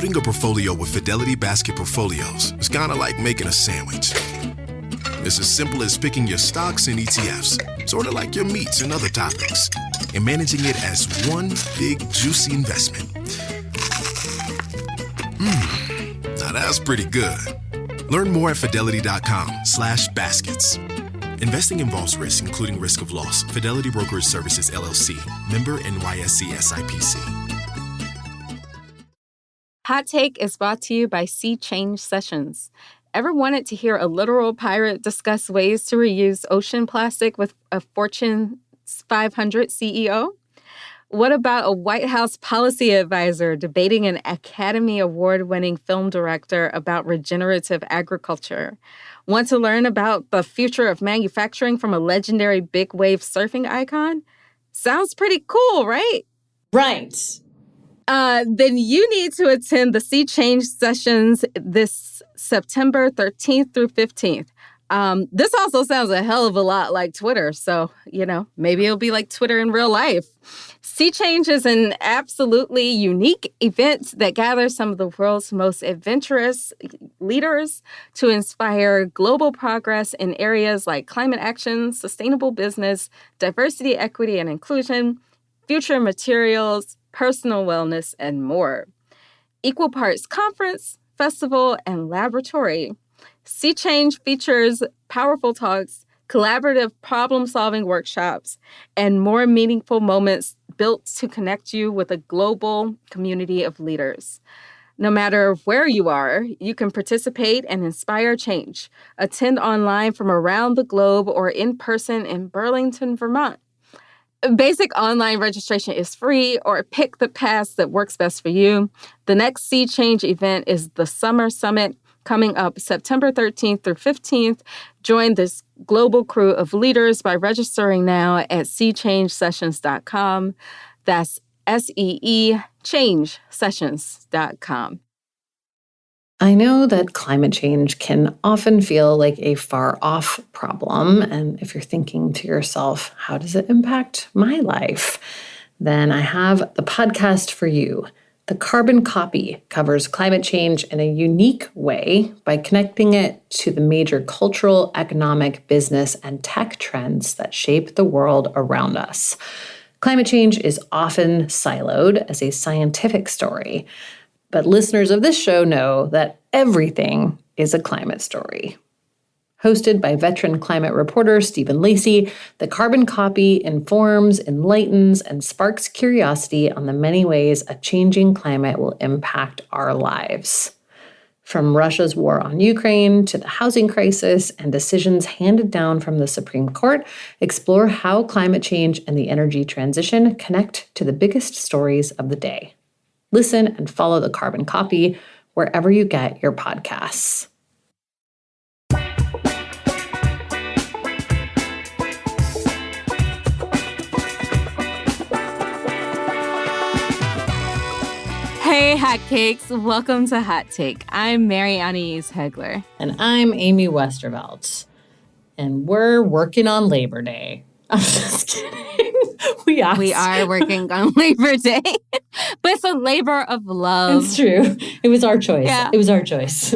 Building a portfolio with Fidelity Basket Portfolios is kind of like making a sandwich. It's as simple as picking your stocks and ETFs, sort of like your meats and other topics, and managing it as one big, juicy investment. Now that's pretty good. Learn more at fidelity.com/baskets. Investing involves risk, including risk of loss. Fidelity Brokerage Services, LLC. Member NYSE SIPC. Hot Take is brought to you by Sea Change Sessions. Ever wanted to hear a literal pirate discuss ways to reuse ocean plastic with a Fortune 500 CEO? What about a White House policy advisor debating an Academy Award-winning film director about regenerative agriculture? Want to learn about the future of manufacturing from a legendary big wave surfing icon? Sounds pretty cool, right? Right. Then you need to attend the Sea Change Sessions this September 13th through 15th. This also sounds a hell of a lot like Twitter, so, maybe it'll be like Twitter in real life. Sea Change is an absolutely unique event that gathers some of the world's most adventurous leaders to inspire global progress in areas like climate action, sustainable business, diversity, equity, and inclusion, future materials, personal wellness, and more. Equal parts conference, festival, and laboratory. Sea Change features powerful talks, collaborative problem-solving workshops, and more meaningful moments built to connect you with a global community of leaders. No matter where you are, you can participate and inspire change. Attend online from around the globe or in person in Burlington, Vermont. Basic online registration is free, or pick the pass that works best for you. The next Sea Change event is the Summer Summit, coming up September 13th through 15th. Join this global crew of leaders by registering now at seachangesessions.com. That's SEE changesessions.com. I know that climate change can often feel like a far-off problem, and if you're thinking to yourself, how does it impact my life? Then I have the podcast for you. The Carbon Copy covers climate change in a unique way by connecting it to the major cultural, economic, business, and tech trends that shape the world around us. Climate change is often siloed as a scientific story, but listeners of this show know that everything is a climate story. Hosted by veteran climate reporter Stephen Lacey, the Carbon Copy informs, enlightens, and sparks curiosity on the many ways a changing climate will impact our lives. From Russia's war on Ukraine to the housing crisis and decisions handed down from the Supreme Court, explore how climate change and the energy transition connect to the biggest stories of the day. Listen and follow the Carbon Copy wherever you get your podcasts. Hey, Hot Cakes. Welcome to Hot Take. I'm Mary Anais Hegler. And I'm Amy Westervelt. And we're working on Labor Day. I'm just kidding. We are working on Labor Day, but it's a labor of love. It's true. It was our choice. Yeah. It was our choice.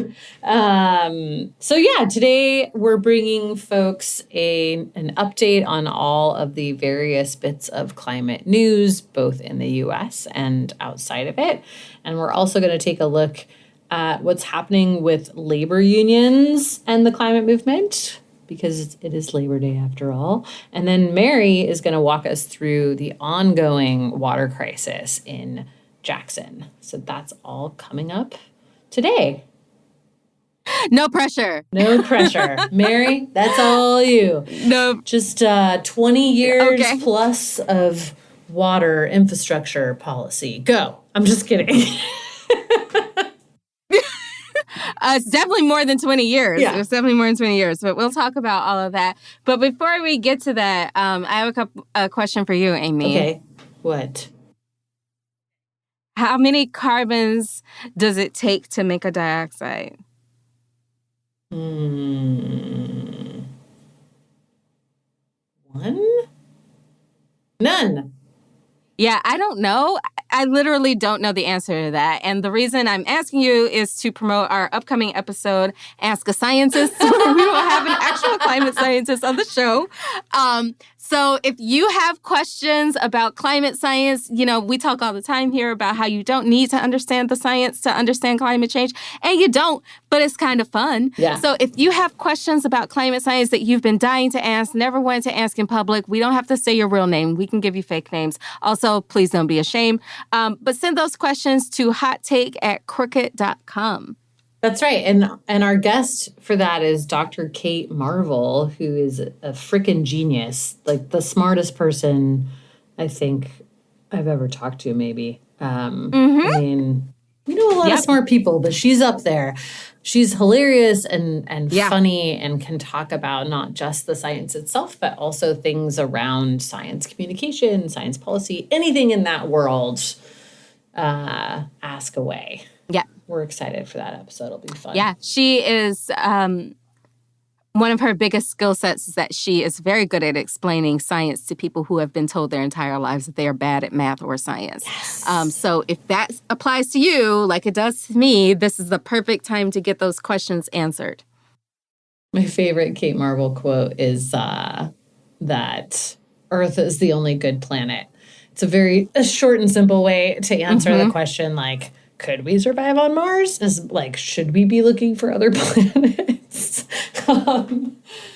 Today we're bringing folks an update on all of the various bits of climate news, both in the U.S. and outside of it. And we're also going to take a look at what's happening with labor unions and the climate movement, because it is Labor Day after all. And then Mary is going to walk us through the ongoing water crisis in Jackson. So that's all coming up today. No pressure. No pressure. Mary, that's all you. No. Just 20 years plus of water infrastructure policy. Go. I'm just kidding. It's definitely more than 20 years. Yeah. It's definitely more than 20 years, but we'll talk about all of that. But before we get to that, I have a question for you, Amy. Okay. What? How many carbons does it take to make a dioxide? One? None. Yeah, I don't know. I literally don't know the answer to that. And the reason I'm asking you is to promote our upcoming episode, Ask a Scientist, where we will have an actual climate scientist on the show. So if you have questions about climate science, we talk all the time here about how you don't need to understand the science to understand climate change. And you don't, but it's kind of fun. Yeah. So if you have questions about climate science that you've been dying to ask, never wanted to ask in public, we don't have to say your real name. We can give you fake names. Also, please don't be ashamed. But send those questions to hottake@crooked.com. That's right. And our guest for that is Dr. Kate Marvel, who is a freaking genius, like the smartest person I think I've ever talked to, maybe. I mean, we know a lot of smart people, but she's up there. She's hilarious and funny and can talk about not just the science itself, but also things around science communication, science policy, anything in that world. Ask away. Yeah. We're excited for that episode. It'll be fun. Yeah, she is, one of her biggest skill sets is that she is very good at explaining science to people who have been told their entire lives that they are bad at math or science. Yes. So if that applies to you, like it does to me, this is the perfect time to get those questions answered. My favorite Kate Marvel quote is that Earth is the only good planet. It's a short and simple way to answer the question, like, could we survive on Mars? Is like, should we be looking for other planets?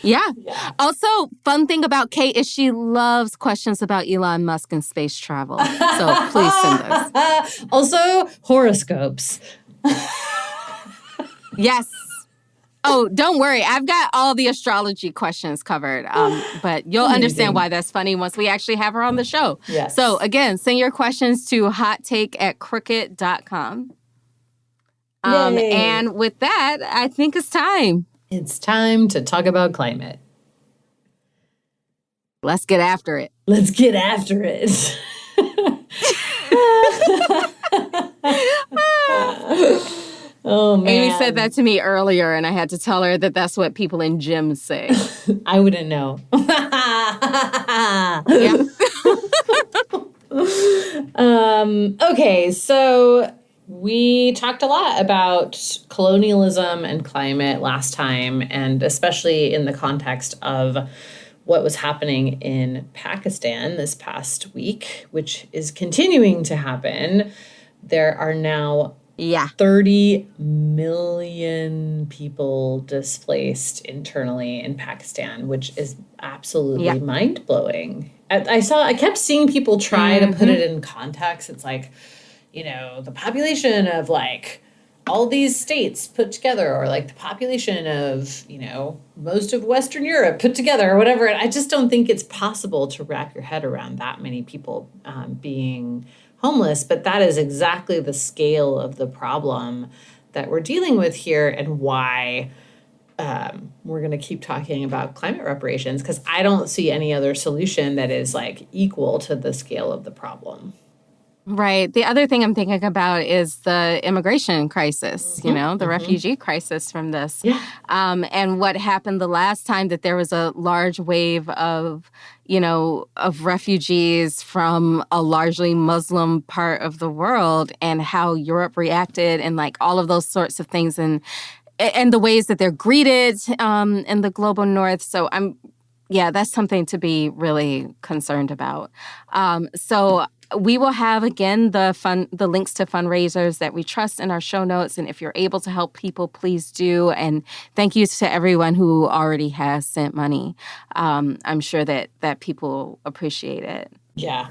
Yeah. Also, fun thing about Kate is she loves questions about Elon Musk and space travel. So please send those. Also, horoscopes. Yes. Oh, don't worry. I've got all the astrology questions covered. But you'll understand why that's funny once we actually have her on the show. Yes. So again, send your questions to hottake@crooked.com. And with that, I think it's time. It's time to talk about climate. Let's get after it. Let's get after it. Oh, man. Amy said that to me earlier, and I had to tell her that that's what people in gyms say. I wouldn't know. Okay, so we talked a lot about colonialism and climate last time, and especially in the context of what was happening in Pakistan this past week, which is continuing to happen. There are now 30 million people displaced internally in Pakistan, which is absolutely mind-blowing. I kept seeing people try to put it in context. It's like, the population of like all these states put together, or like the population of, most of Western Europe put together, or whatever. And I just don't think it's possible to wrap your head around that many people being homeless, but that is exactly the scale of the problem that we're dealing with here, and why we're going to keep talking about climate reparations, because I don't see any other solution that is like equal to the scale of the problem. Right. The other thing I'm thinking about is the immigration crisis, the refugee crisis from this. Yeah. And what happened the last time that there was a large wave of refugees from a largely Muslim part of the world, and how Europe reacted, and like all of those sorts of things, and the ways that they're greeted in the global north. So that's something to be really concerned about. So we will have, again, the links to fundraisers that we trust in our show notes. And if you're able to help people, please do. And thank you to everyone who already has sent money. I'm sure that people appreciate it. Yeah.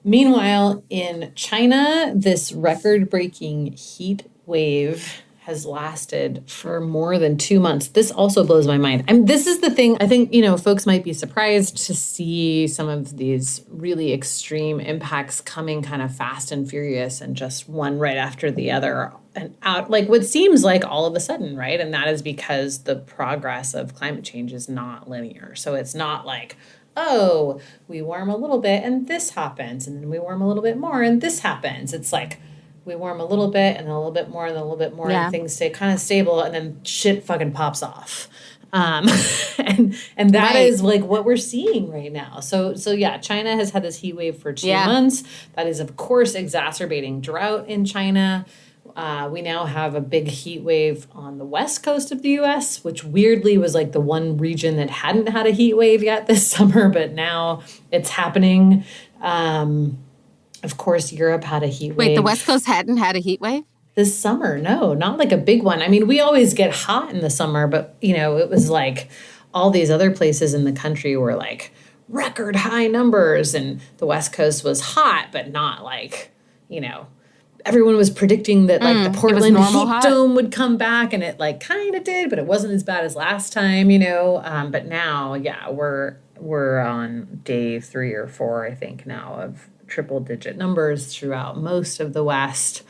Meanwhile, in China, this record-breaking heat wave has lasted for more than 2 months. This also blows my mind. This is the thing. I think, folks might be surprised to see some of these really extreme impacts coming kind of fast and furious, and just one right after the other, and out like what seems like all of a sudden, right? And that is because the progress of climate change is not linear. So it's not like, oh, we warm a little bit and this happens, and then we warm a little bit more and this happens. It's like, we warm a little bit and then a little bit more and then a little bit more, and things stay kind of stable, and then shit fucking pops off. And that Right. is like what we're seeing right now. So yeah, China has had this heat wave for 2 months. That is, of course, exacerbating drought in China. We now have a big heat wave on the west coast of the US, which weirdly was like the one region that hadn't had a heat wave yet this summer, but now it's happening. Of course, Europe had a heat wave. Wait, the West Coast hadn't had a heat wave? This summer, no, not like a big one. I mean, we always get hot in the summer, but it was like all these other places in the country were like record high numbers, and the West Coast was hot, but not like, everyone was predicting that like the Portland normal heat hot. dome would come back, and it like kind of did, but it wasn't as bad as last time, But now, yeah, we're on day 3 or 4, I think, now of triple-digit numbers throughout most of the West.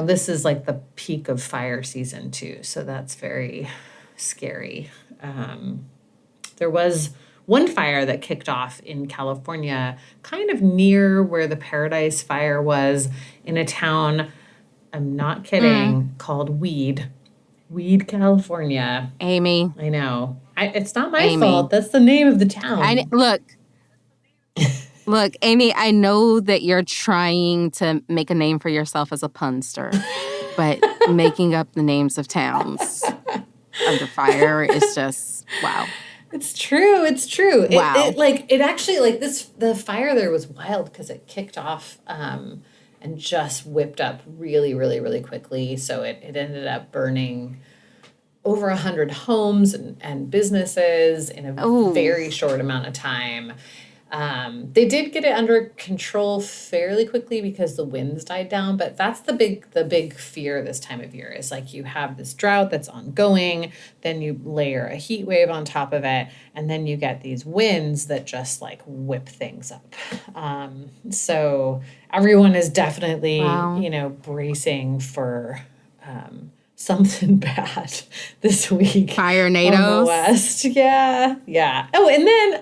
This is like the peak of fire season too, so that's very scary. There was one fire that kicked off in California, kind of near where the Paradise Fire was, in a town, I'm not kidding, called Weed, California. Amy. I know. It's not my fault. That's the name of the town. Look, Amy, I know that you're trying to make a name for yourself as a punster, but making up the names of towns under fire is just, wow. It's true. Wow. The fire there was wild because it kicked off and just whipped up really, really, really quickly. So it ended up burning over 100 homes and businesses in a very short amount of time. They did get it under control fairly quickly because the winds died down, but that's the big fear this time of year is like you have this drought that's ongoing, then you layer a heat wave on top of it, and then you get these winds that just like whip things up. So everyone is definitely, bracing for something bad this week. Fire-nados. On the West. Yeah. Oh, and then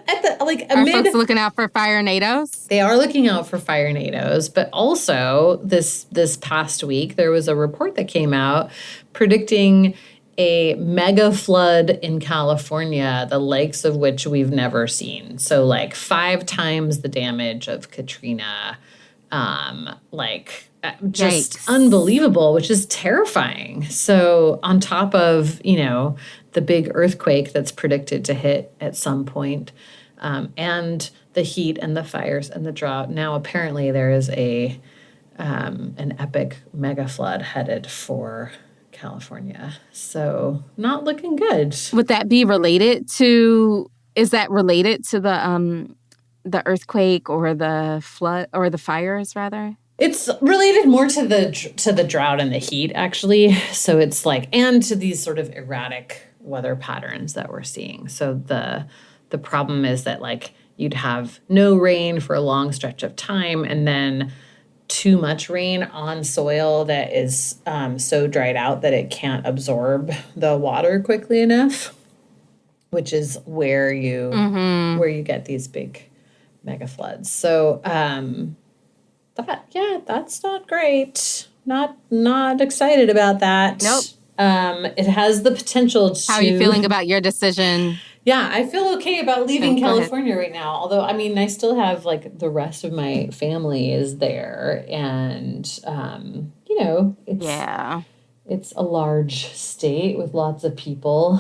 Are folks looking out for fire-nados? They are looking out for fire-nados, but also this past week there was a report that came out predicting a mega flood in California, the likes of which we've never seen. So like 5 times the damage of Katrina. Just Yikes. Unbelievable, which is terrifying. So on top of, the big earthquake that's predicted to hit at some point, and the heat and the fires and the drought, now apparently there is an epic mega flood headed for California. So not looking good. Would that be related to, is that related to the earthquake or the flood or the fires rather? It's related more to the drought and the heat, actually. So it's and to these sort of erratic weather patterns that we're seeing. So the problem is that you'd have no rain for a long stretch of time, and then too much rain on soil that is so dried out that it can't absorb the water quickly enough, which is where you get these big mega floods. So that's not great. Not excited about that. Nope. It has the potential to... How are you feeling about your decision? Yeah, I feel okay about leaving Go ahead. California right now. Although, I mean, I still have the rest of my family is there, and it's a large state with lots of people.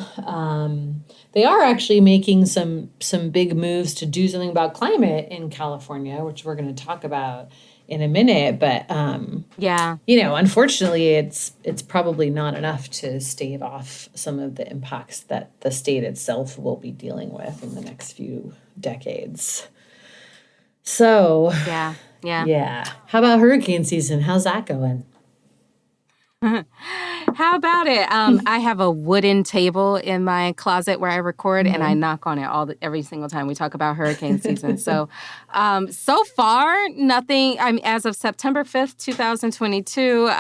They are actually making some big moves to do something about climate in California, which we're going to talk about in a minute. But unfortunately, it's probably not enough to stave off some of the impacts that the state itself will be dealing with in the next few decades. So yeah. How about hurricane season? How's that going? How about it? I have a wooden table in my closet where I record, and I knock on it every single time we talk about hurricane season. So far, nothing. I mean, as of September 5th, 2022,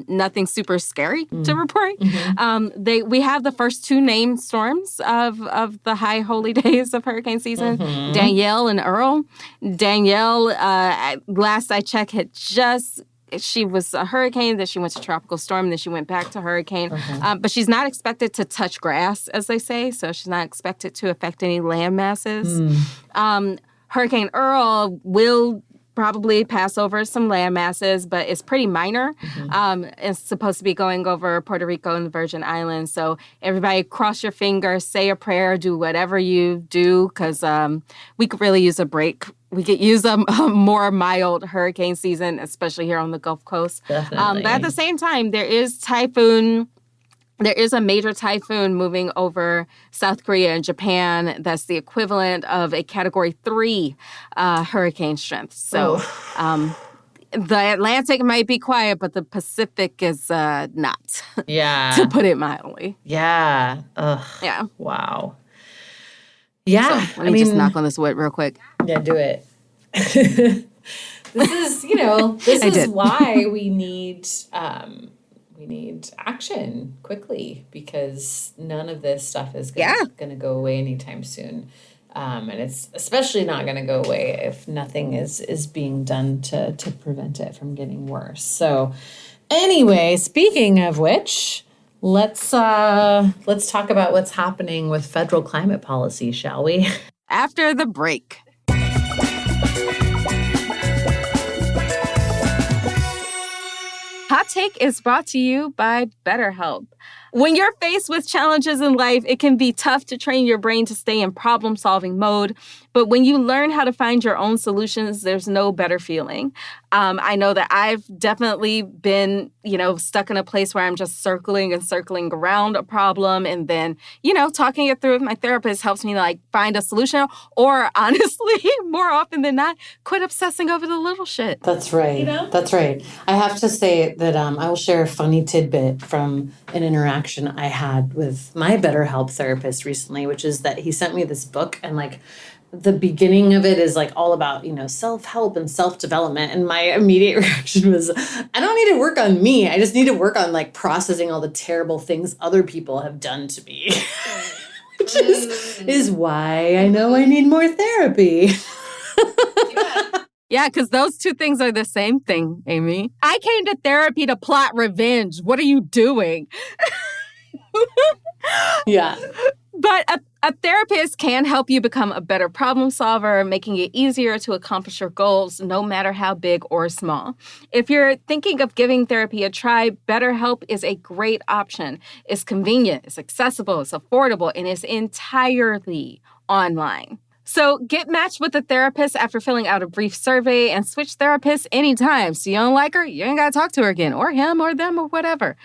nothing super scary to report. We have the first 2 named storms of the high holy days of hurricane season, Danielle and Earl. Danielle, last I checked, she was a hurricane, then she went to tropical storm, then she went back to hurricane. Okay. But she's not expected to touch grass, as they say. So she's not expected to affect any land masses. Hurricane Earl will probably pass over some land masses, but it's pretty minor. It's supposed to be going over Puerto Rico and the Virgin Islands. So everybody cross your fingers, say a prayer, do whatever you do, because we could really use a break. We could use a more mild hurricane season, especially here on the Gulf Coast. Definitely. But at the same time, there is a major typhoon moving over South Korea and Japan that's the equivalent of a Category 3 hurricane strength. So the Atlantic might be quiet, but the Pacific is not, Yeah. to put it mildly. Yeah. Ugh. Yeah. Wow. Yeah. So let me just knock on this wood real quick. Yeah, do it. This is why we need action quickly, because none of this stuff is going to go away anytime soon. And it's especially not going to go away if nothing is being done to prevent it from getting worse. So anyway, speaking of which, let's talk about what's happening with federal climate policy, shall we? After the break. Hot Take is brought to you by BetterHelp. When you're faced with challenges in life, it can be tough to train your brain to stay in problem-solving mode. But when you learn how to find your own solutions, there's no better feeling. I know that I've definitely been, stuck in a place where I'm just circling around a problem. And then, talking it through with my therapist helps me find a solution. Or honestly, more often than not, quit obsessing over the little shit. That's right. That's right. I have to say that I will share a funny tidbit from an interaction I had with my BetterHelp therapist recently, which is that he sent me this book, and the beginning of it is all about, self-help and self-development. And my immediate reaction was, I don't need to work on me. I just need to work on processing all the terrible things other people have done to me, which is why I know I need more therapy. Yeah, because those two things are the same thing, Amy. I came to therapy to plot revenge. What are you doing? Yeah. But a therapist can help you become a better problem solver, making it easier to accomplish your goals, no matter how big or small. If you're thinking of giving therapy a try, BetterHelp is a great option. It's convenient, it's accessible, it's affordable, and it's entirely online. So get matched with a therapist after filling out a brief survey, and switch therapists anytime. So you don't like her, you ain't got to talk to her again, or him or them or whatever.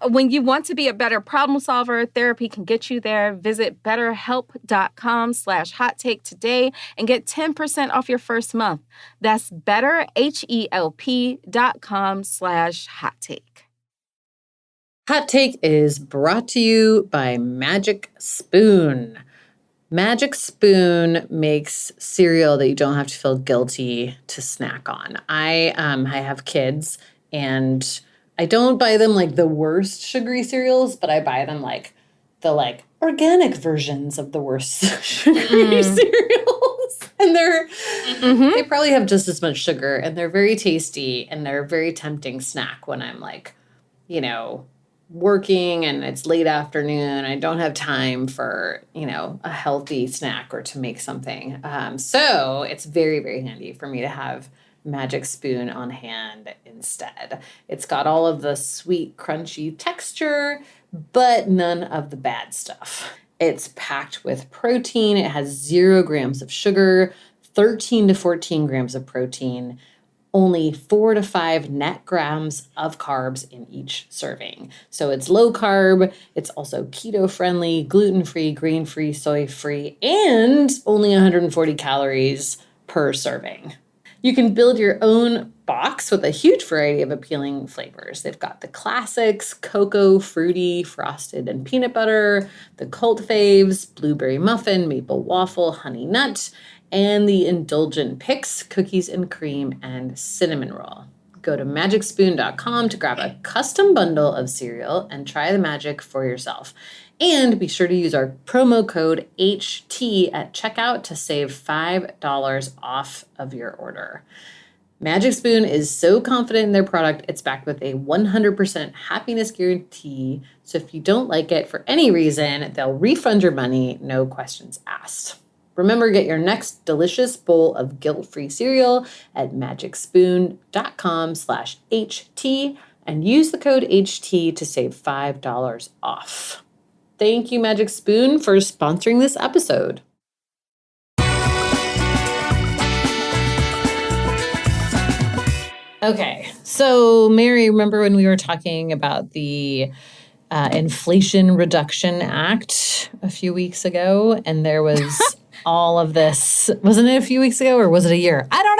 When you want to be a better problem solver, therapy can get you there. Visit betterhelp.com/hottake today and get 10% off your first month. That's betterhelp.com/hottake. Hot Take is brought to you by Magic Spoon. Magic Spoon makes cereal that you don't have to feel guilty to snack on. I have kids, and I don't buy them the worst sugary cereals, but I buy them the organic versions of the worst sugary cereals. And they probably have just as much sugar, and they're very tasty, and they're a very tempting snack when I'm working and it's late afternoon. I don't have time for, a healthy snack or to make something. So it's very, very handy for me to have Magic Spoon on hand instead. It's got all of the sweet, crunchy texture, but none of the bad stuff. It's packed with protein. It has 0 grams of sugar, 13 to 14 grams of protein, only 4 to 5 net grams of carbs in each serving. So it's low carb, it's also keto friendly, gluten-free, grain-free, soy-free, and only 140 calories per serving. You can build your own box with a huge variety of appealing flavors. They've got the classics, cocoa, fruity, frosted, and peanut butter, the cult faves, blueberry muffin, maple waffle, honey nut, and the indulgent picks, cookies and cream, and cinnamon roll. Go to magicspoon.com to grab a custom bundle of cereal and try the magic for yourself. And be sure to use our promo code HT at checkout to save $5 off of your order. Magic Spoon is so confident in their product, it's backed with a 100% happiness guarantee. So if you don't like it for any reason, they'll refund your money, no questions asked. Remember, get your next delicious bowl of guilt-free cereal at magicspoon.com/HT and use the code HT to save $5 off. Thank you, Magic Spoon, for sponsoring this episode. Okay, so Mary, remember when we were talking about the Inflation Reduction Act a few weeks ago, and there was all of this, wasn't it a few weeks ago or was it a year? I don't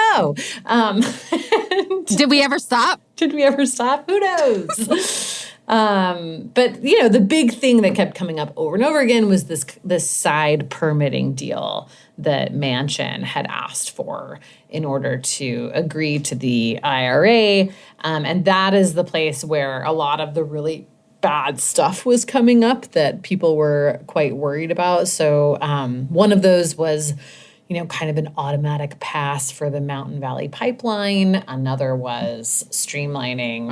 know. Did we ever stop? Did we ever stop? Who knows? But, you know, the big thing that kept coming up over and over again was this side permitting deal that Manchin had asked for in order to agree to the IRA. And that is the place where a lot of the really bad stuff was coming up that people were quite worried about. So one of those was, you know, kind of an automatic pass for the Mountain Valley Pipeline. Another was streamlining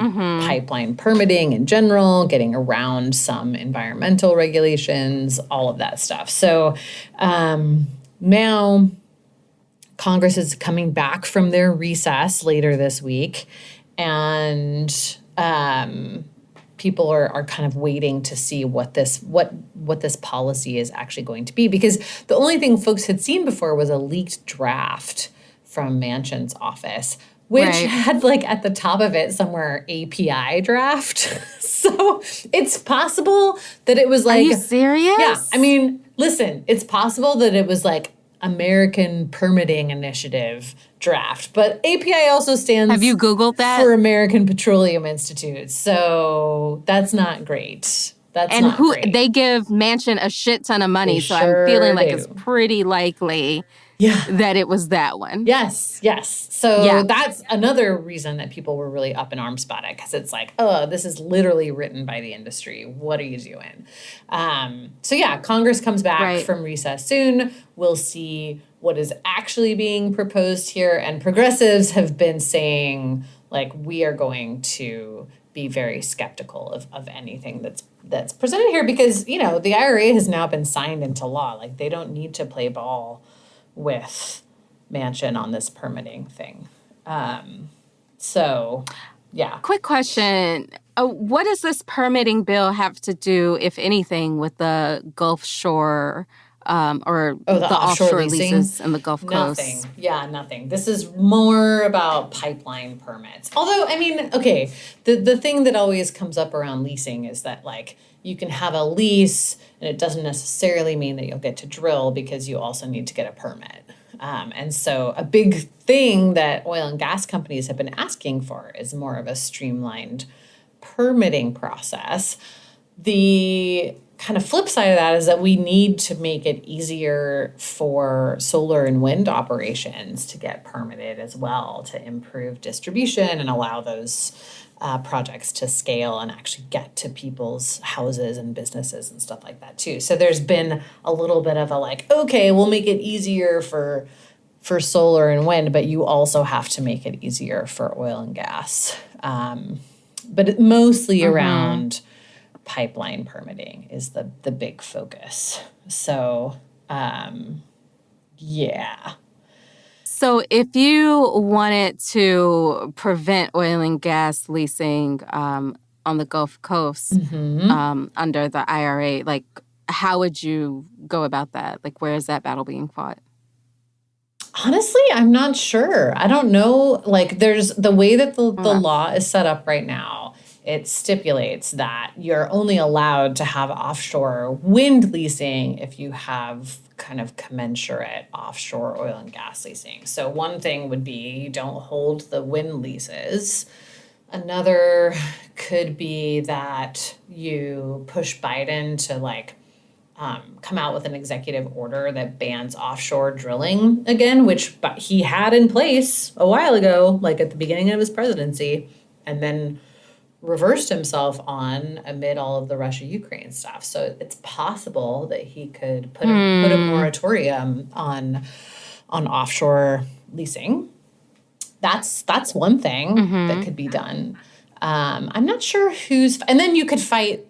pipeline permitting in general, getting around some environmental regulations, all of that stuff. So now Congress is coming back from their recess later this week, and people are kind of waiting to see what this policy is actually going to be, because the only thing folks had seen before was a leaked draft from Manchin's office, which had like at the top of it somewhere API draft. So it's possible that it was like, are you serious? Yeah. I mean, listen, it's possible that it was like American Permitting Initiative draft, but API also stands. Have you Googled that? For American Petroleum Institute. So that's not great. That's great. They give Manchin a shit ton of money, so I'm feeling like it's pretty likely that it was that one. Yes. So that's another reason that people were really up in arms about it, because it's like, oh, this is literally written by the industry. What are you doing? So yeah, Congress comes back from recess soon. We'll see what is actually being proposed here. And progressives have been saying, like, we are going to be very skeptical of anything that's presented here, because, you know, the IRA has now been signed into law. Like, they don't need to play ball with Manchin on this permitting thing. So, yeah. Quick question. What does this permitting bill have to do, if anything, with the Gulf Shore or the offshore leases in the Gulf Coast? Nothing. Yeah, nothing. This is more about pipeline permits. Although, I mean, okay, the thing that always comes up around leasing is that, like, you can have a lease and it doesn't necessarily mean that you'll get to drill, because you also need to get a permit. And so a big thing that oil and gas companies have been asking for is more of a streamlined permitting process. The kind of flip side of that is that we need to make it easier for solar and wind operations to get permitted as well, to improve distribution and allow those projects to scale and actually get to people's houses and businesses and stuff like that too. So there's been a little bit of a like, okay, we'll make it easier for solar and wind, but you also have to make it easier for oil and gas. But mostly around pipeline permitting is the big focus. So, yeah. So if you wanted to prevent oil and gas leasing on the Gulf Coast under the IRA, like, how would you go about that? Like, where is that battle being fought? Honestly, I'm not sure. I don't know. Like, there's the way that the law is set up right now. It stipulates that you're only allowed to have offshore wind leasing if you have kind of commensurate offshore oil and gas leasing. So one thing would be you don't hold the wind leases. Another could be that you push Biden to, like, come out with an executive order that bans offshore drilling again, which he had in place a while ago, like at the beginning of his presidency, and then reversed himself on amid all of the Russia-Ukraine stuff. So it's possible that he could put a moratorium on offshore leasing. that's one thing that could be done. I'm not sure and then you could fight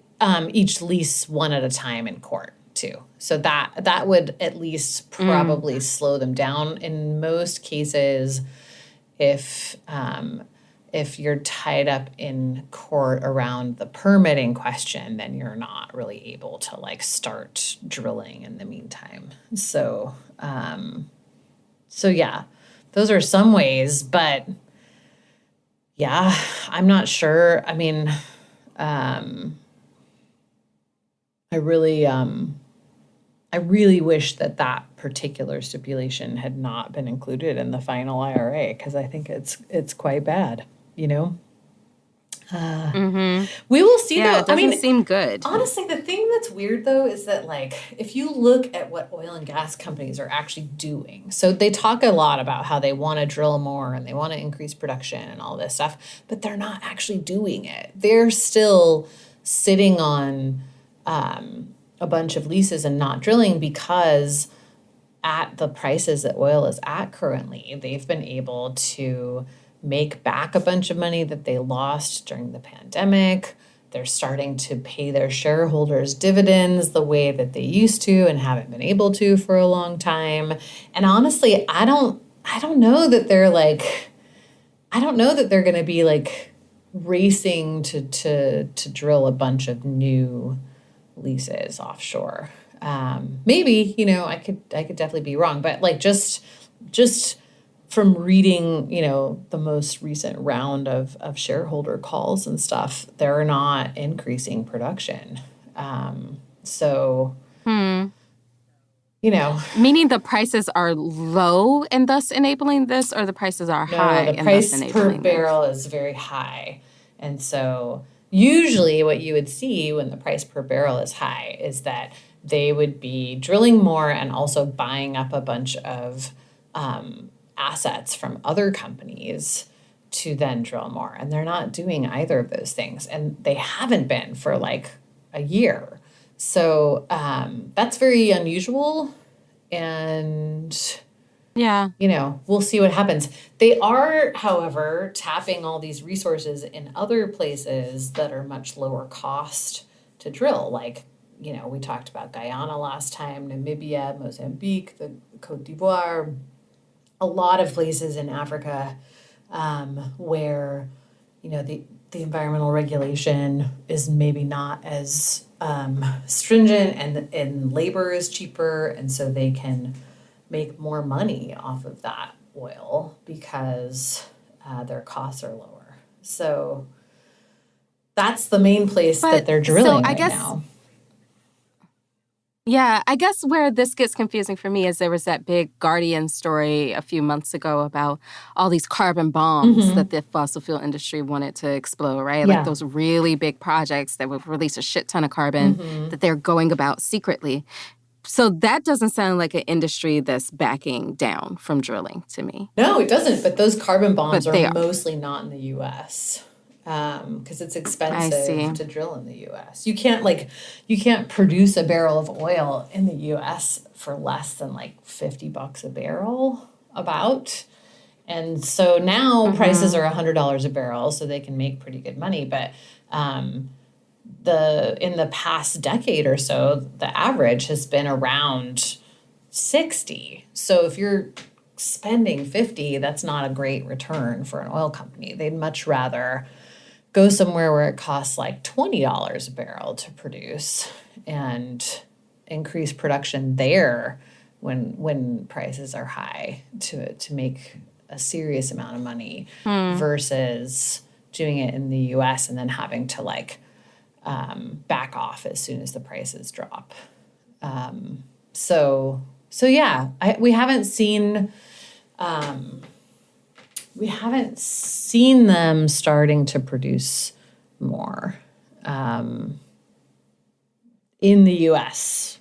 each lease one at a time in court too. So that would at least probably slow them down. In most cases, if you're tied up in court around the permitting question, then you're not really able to like start drilling in the meantime. So yeah, those are some ways, but yeah, I'm not sure. I mean, I really wish that particular stipulation had not been included in the final IRA, because I think it's quite bad, you know? We will see, Yeah, though. it doesn't seem good. Honestly, the thing that's weird, though, is that, like, if you look at what oil and gas companies are actually doing, so they talk a lot about how they want to drill more and they want to increase production and all this stuff, but they're not actually doing it. They're still sitting on a bunch of leases and not drilling, because at the prices that oil is at currently, they've been able to make back a bunch of money that they lost during the pandemic. They're starting to pay their shareholders dividends the way that they used to and haven't been able to for a long time. And honestly, I don't know that they're like, I don't know that they're going to be like racing to drill a bunch of new leases offshore. Maybe, you know, I could definitely be wrong, but like just from reading, you know, the most recent round of shareholder calls and stuff, they're not increasing production. So, you know. Meaning the prices are low and thus enabling this, or the prices are high the and thus price enabling per barrel is very high. And so usually what you would see when the price per barrel is high is that they would be drilling more and also buying up a bunch of assets from other companies to then drill more. And they're not doing either of those things. And they haven't been for like a year. So that's very unusual. And Yeah. you know, we'll see what happens. They are, however, tapping all these resources in other places that are much lower cost to drill. Like, you know, we talked about Guyana last time, Namibia, Mozambique, the Cote d'Ivoire, a lot of places in Africa where, you know, the environmental regulation is maybe not as stringent, and labor is cheaper, and so they can make more money off of that oil because their costs are lower. So that's the main place that they're drilling now. Yeah, I guess where this gets confusing for me is there was that big Guardian story a few months ago about all these carbon bombs that the fossil fuel industry wanted to explode, right? Yeah. Like those really big projects that would release a shit ton of carbon that they're going about secretly. So that doesn't sound like an industry that's backing down from drilling to me. No, it doesn't. But those carbon bombs are mostly not in the U.S. Because it's expensive to drill in the U.S. You can't produce a barrel of oil in the U.S. for less than like $50 a barrel, about. And so now prices are $100 a barrel, so they can make pretty good money. But in the past decade or so, the average has been around 60. So if you're spending 50, that's not a great return for an oil company. They'd much rather go somewhere where it costs like $20 a barrel to produce and increase production there when prices are high to make a serious amount of money versus doing it in the U.S. and then having to like back off as soon as the prices drop. So yeah, we haven't seen them starting to produce more in the U.S.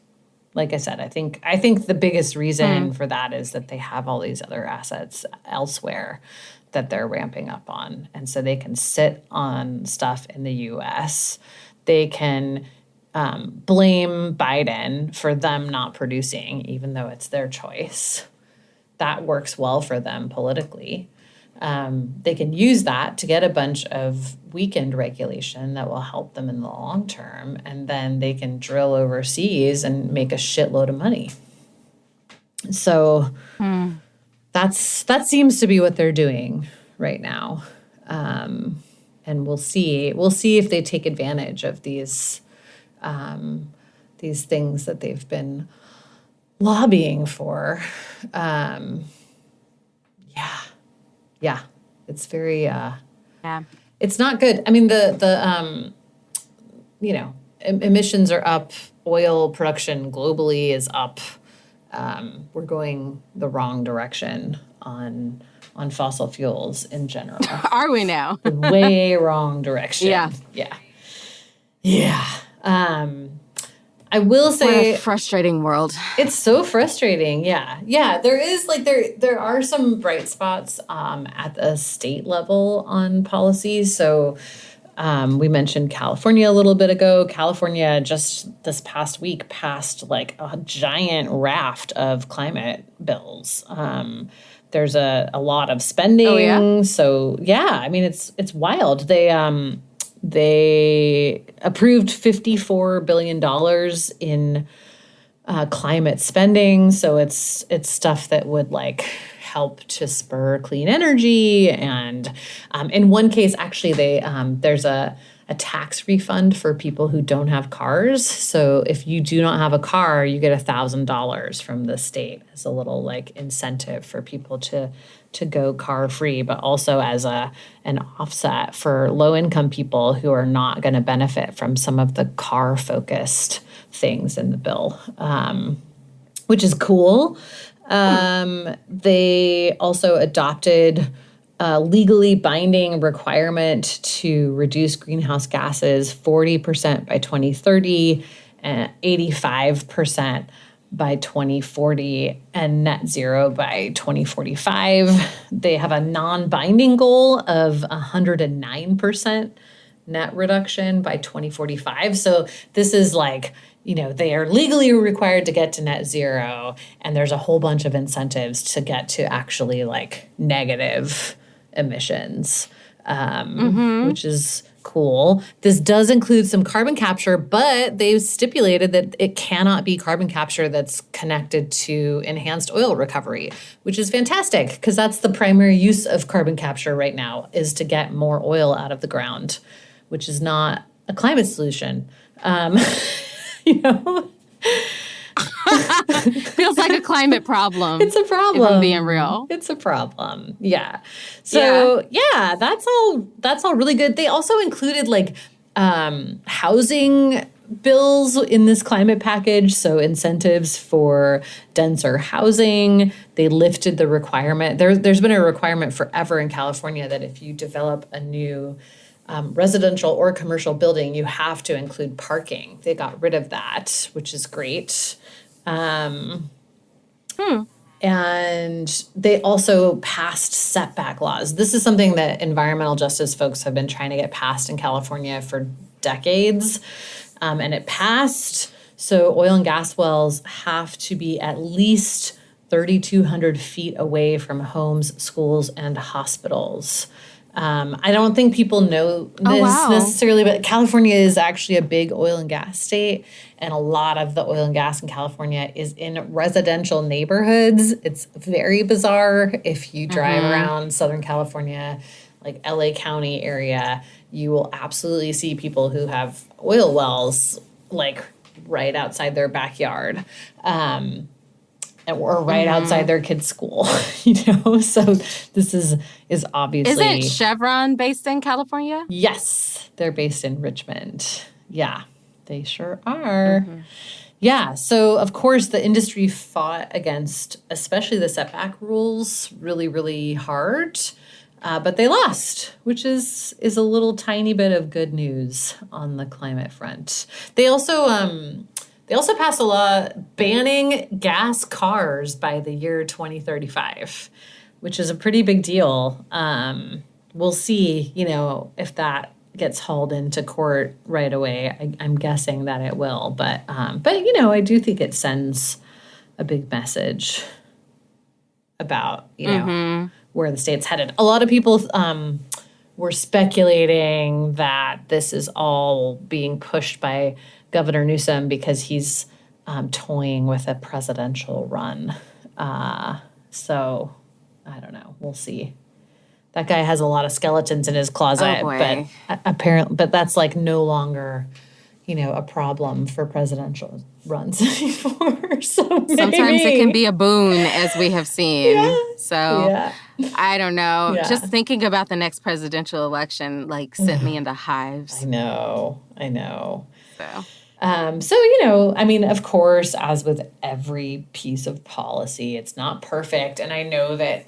Like I said, I think the biggest reason for that is that they have all these other assets elsewhere that they're ramping up on. And so they can sit on stuff in the U.S. They can blame Biden for them not producing, even though it's their choice. That works well for them politically. They can use that to get a bunch of weakened regulation that will help them in the long term, and then they can drill overseas and make a shitload of money. So that seems to be what they're doing right now, and we'll see if they take advantage of these things that they've been lobbying for. Yeah, it's very. It's not good. I mean, emissions are up. Oil production globally is up. We're going the wrong direction on fossil fuels in general. Are we now? The way wrong direction. Yeah. I will say, what a frustrating world. It's so frustrating. Yeah. There is there are some bright spots at the state level on policies. So we mentioned California a little bit ago. California just this past week passed like a giant raft of climate bills. There's a lot of spending. Oh, yeah? So yeah, I mean it's wild. They approved $54 billion in climate spending. So it's stuff that would like help to spur clean energy. And in one case, actually, there's a tax refund for people who don't have cars. So if you do not have a car, you get $1,000 from the state as a little like incentive for people to go car free, but also as an offset for low income people who are not going to benefit from some of the car focused things in the bill, which is cool. They also adopted a legally binding requirement to reduce greenhouse gases 40% by 2030 and 85% by 2040 and net zero by 2045. They have a non-binding goal of 109% net reduction by 2045. So this is like, they are legally required to get to net zero, and there's a whole bunch of incentives to get to actually like negative emissions, which is cool. This does include some carbon capture, but they've stipulated that it cannot be carbon capture that's connected to enhanced oil recovery, which is fantastic because that's the primary use of carbon capture right now, is to get more oil out of the ground, which is not a climate solution. Feels like a climate problem. It's a problem. If I'm being real. It's a problem. Yeah. So yeah, that's all really good. They also included like housing bills in this climate package. So incentives for denser housing. They lifted the requirement. There's been a requirement forever in California that if you develop a new residential or commercial building, you have to include parking. They got rid of that, which is great. And they also passed setback laws. This is something that environmental justice folks have been trying to get passed in California for decades. And it passed. So oil and gas wells have to be at least 3,200 feet away from homes, schools, and hospitals. I don't think people know this necessarily, but California is actually a big oil and gas state, and a lot of the oil and gas in California is in residential neighborhoods. It's very bizarre. If you drive around Southern California, like LA County area, you will absolutely see people who have oil wells like right outside their backyard. Or right outside their kids' school, So this is obviously. Isn't Chevron based in California? Yes, they're based in Richmond. Yeah, they sure are. Yeah, so of course the industry fought against, especially the setback rules, really, really hard. But they lost, which is a little tiny bit of good news on the climate front. They also passed a law banning gas cars by the year 2035, which is a pretty big deal. We'll see, if that gets hauled into court right away. I'm guessing that it will, but I do think it sends a big message about, where the state's headed. A lot of people were speculating that this is all being pushed by Governor Newsom because he's toying with a presidential run. So I don't know. We'll see. That guy has a lot of skeletons in his closet, but apparently, but that's like no longer, a problem for presidential runs anymore. So sometimes it can be a boon, as we have seen. So I don't know. Yeah. Just thinking about the next presidential election, sent me into hives. I know. So. Of course, as with every piece of policy, it's not perfect. And I know that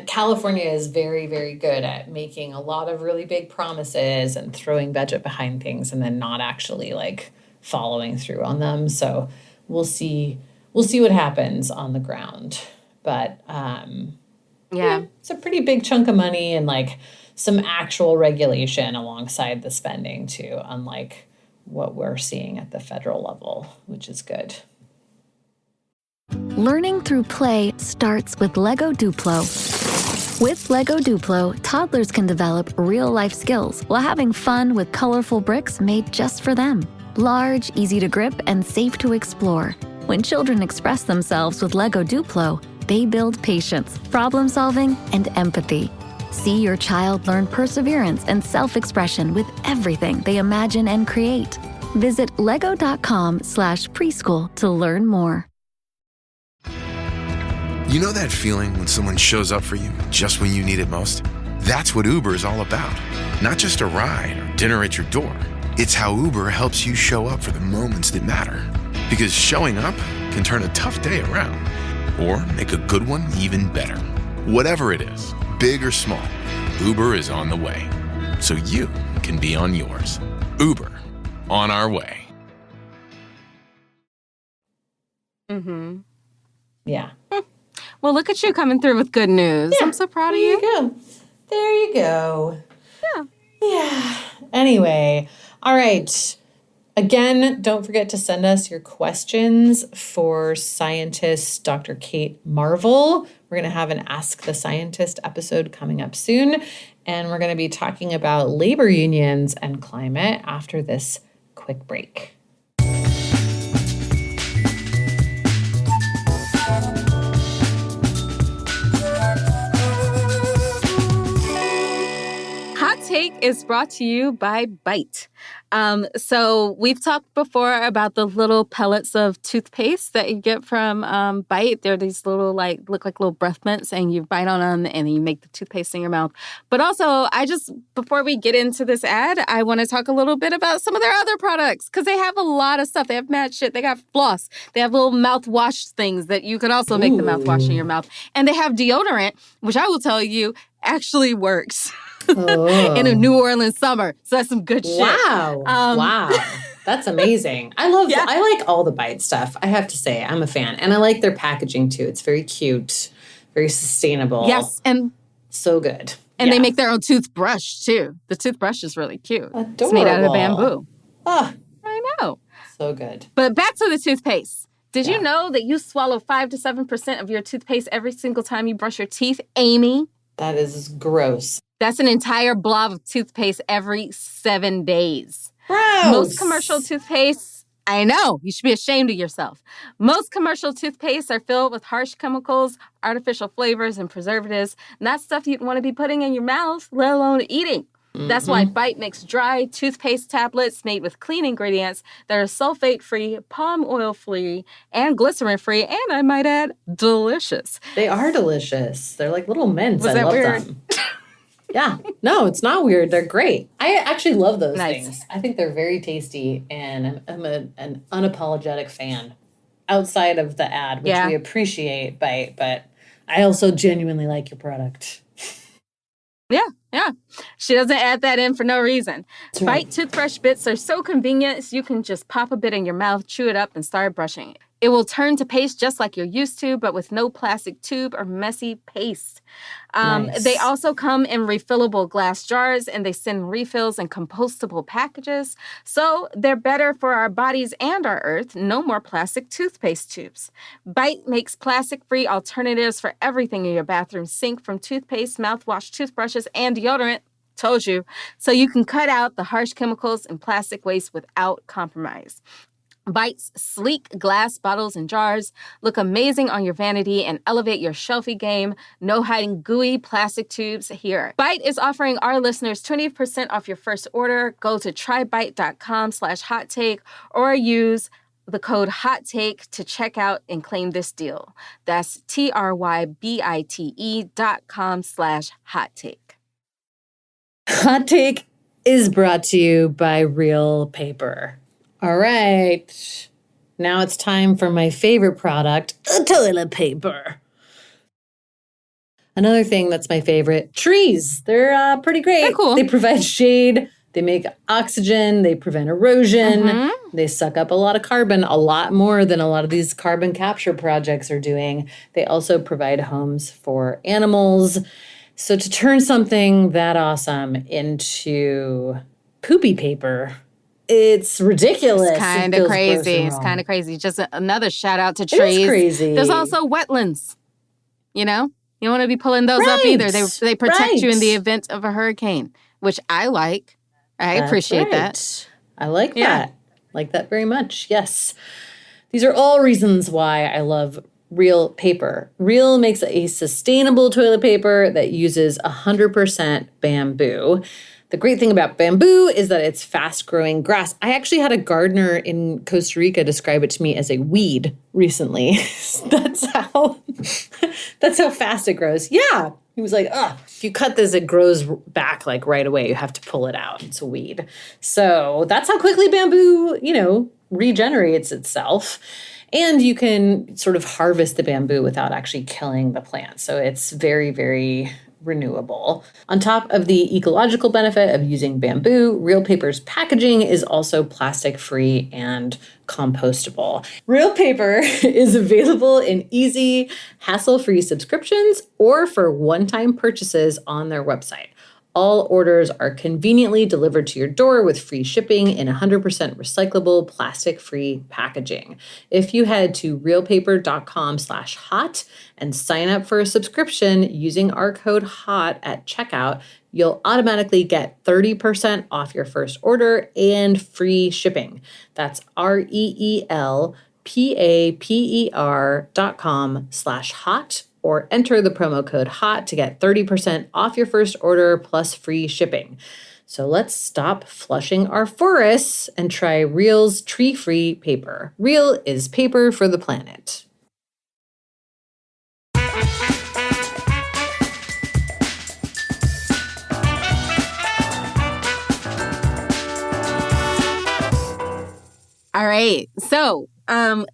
California is very, very good at making a lot of really big promises and throwing budget behind things and then not actually following through on them. So we'll see what happens on the ground. But it's a pretty big chunk of money and some actual regulation alongside the spending too, unlike what we're seeing at the federal level, which is good. Learning through play starts with Lego Duplo. With Lego Duplo, toddlers can develop real-life skills while having fun with colorful bricks made just for them. Large, easy to grip, and safe to explore. When children express themselves with Lego Duplo, they build patience, problem-solving, and empathy. See your child learn perseverance and self-expression with everything they imagine and create. Visit lego.com/preschool to learn more. You know that feeling when someone shows up for you just when you need it most? That's what Uber is all about. Not just a ride or dinner at your door. It's how Uber helps you show up for the moments that matter. Because showing up can turn a tough day around or make a good one even better. Whatever it is, big or small, Uber is on the way, so you can be on yours. Uber, on our way. Mm-hmm. Yeah. Well, look at you coming through with good news. Yeah. I'm so proud of you. There you go. Yeah. Anyway, all right. Again, don't forget to send us your questions for scientist Dr. Kate Marvel. We're going to have an Ask the Scientist episode coming up soon, and we're going to be talking about labor unions and climate after this quick break. Hot Take is brought to you by Bite. So we've talked before about the little pellets of toothpaste that you get from Bite. They're these little, look like little breath mints, and you bite on them, and then you make the toothpaste in your mouth. But also, before we get into this ad, I want to talk a little bit about some of their other products, because they have a lot of stuff. They have mad shit. They got floss. They have little mouthwash things that you could also make the mouthwash in your mouth. And they have deodorant, which I will tell you actually works. In a New Orleans summer. So that's some good shit. Wow. Wow. That's amazing. I like all the Bite stuff. I have to say, I'm a fan. And I like their packaging too. It's very cute, very sustainable. Yes. And so good. And they make their own toothbrush too. The toothbrush is really cute. Adorable. It's made out of bamboo. Oh, I know. So good. But back to the toothpaste. Did you know that you swallow 5 to 7% of your toothpaste every single time you brush your teeth, Amy? That is gross. That's an entire blob of toothpaste every 7 days. Gross. Most commercial toothpastes, I know, you should be ashamed of yourself. Most commercial toothpastes are filled with harsh chemicals, artificial flavors, and preservatives. Not stuff you'd want to be putting in your mouth, let alone eating. Mm-hmm. That's why Bite makes dry toothpaste tablets made with clean ingredients that are sulfate-free, palm oil-free, and glycerin-free, and I might add, delicious. They are delicious. They're like little mints. Was I that love weird? them. Yeah. No, it's not weird. They're great. I actually love those Nice. things. I think they're very tasty, and I'm an unapologetic fan. Outside of the ad, which we appreciate, Bite, but I also genuinely like your product. Yeah. She doesn't add that in for no reason. That's right. Bite toothbrush bits are so convenient, you can just pop a bit in your mouth, chew it up, and start brushing it. It will turn to paste just like you're used to, but with no plastic tube or messy paste. Nice. They also come in refillable glass jars, and they send refills in compostable packages. So they're better for our bodies and our earth. No more plastic toothpaste tubes. Bite makes plastic-free alternatives for everything in your bathroom sink, from toothpaste, mouthwash, toothbrushes, and deodorant. Told you. So you can cut out the harsh chemicals and plastic waste without compromise. Bite's sleek glass bottles and jars look amazing on your vanity and elevate your shelfie game. No hiding gooey plastic tubes here. Bite is offering our listeners 20% off your first order. Go to trybite.com/hottake or use the code HOTTAKE to check out and claim this deal. That's TRYBITE.com/hottake. Hot Take is brought to you by Real Paper. All right, now it's time for my favorite product, toilet paper. Another thing that's my favorite, trees. They're pretty great. They're cool. They provide shade, they make oxygen, they prevent erosion, Mm-hmm. they suck up a lot of carbon, a lot more than a lot of these carbon capture projects are doing. They also provide homes for animals. So to turn something that awesome into poopy paper, it's ridiculous. It's kind of crazy. It's kind of crazy. Just another shout out to trees. It is crazy. There's also wetlands. You know, you don't want to be pulling those up either. They protect you in the event of a hurricane, which I like. I appreciate that. I like that. Like that very much. Yes. These are all reasons why I love Real Paper. Real makes a sustainable toilet paper that uses 100% bamboo. The great thing about bamboo is that it's fast-growing grass. I actually had a gardener in Costa Rica describe it to me as a weed recently. That's how fast it grows. Yeah. He was like, if you cut this, it grows back like right away. You have to pull it out. It's a weed. So that's how quickly bamboo, regenerates itself. And you can sort of harvest the bamboo without actually killing the plant. So it's very, very renewable. On top of the ecological benefit of using bamboo, Real Paper's packaging is also plastic-free and compostable. Real Paper is available in easy, hassle-free subscriptions or for one-time purchases on their website. All orders are conveniently delivered to your door with free shipping in 100% recyclable, plastic-free packaging. If you head to realpaper.com/hot and sign up for a subscription using our code HOT at checkout, you'll automatically get 30% off your first order and free shipping. That's REELPAPER.com/hot. or enter the promo code HOT to get 30% off your first order plus free shipping. So let's stop flushing our forests and try Real's tree-free paper. Real is paper for the planet. All right. So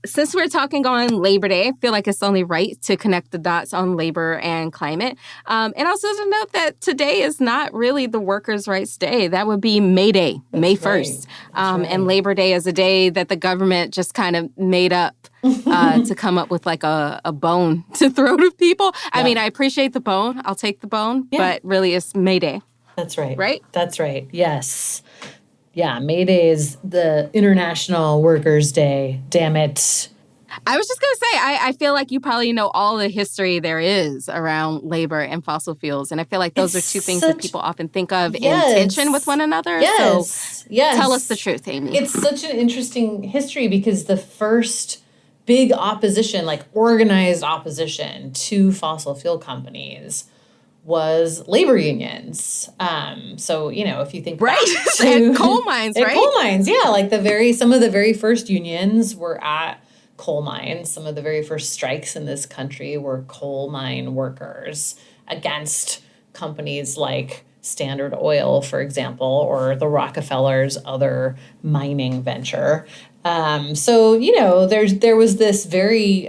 since we're talking on Labor Day, I feel like it's only right to connect the dots on labor and climate. And also to note that today is not really the Workers' Rights Day. That would be May Day, May 1st. And Labor Day is a day that the government just kind of made up to come up with like a bone to throw to people. Yeah. I mean, I appreciate the bone. I'll take the bone. Yeah. But really it's May Day. That's right. Right? That's right. Yes. Yeah, May Day is the International Workers' Day. Damn it. I was just going to say, I feel like you probably know all the history there is around labor and fossil fuels. And I feel like those are two things that people often think of in tension with one another. Yes. So tell us the truth, Amy. It's such an interesting history because the first big opposition, like organized opposition to fossil fuel companies was labor unions. So, if you think back to at coal mines, right? Coal mines, yeah. Like some of the very first unions were at coal mines. Some of the very first strikes in this country were coal mine workers against companies like Standard Oil, for example, or the Rockefellers' other mining venture. So, there was this very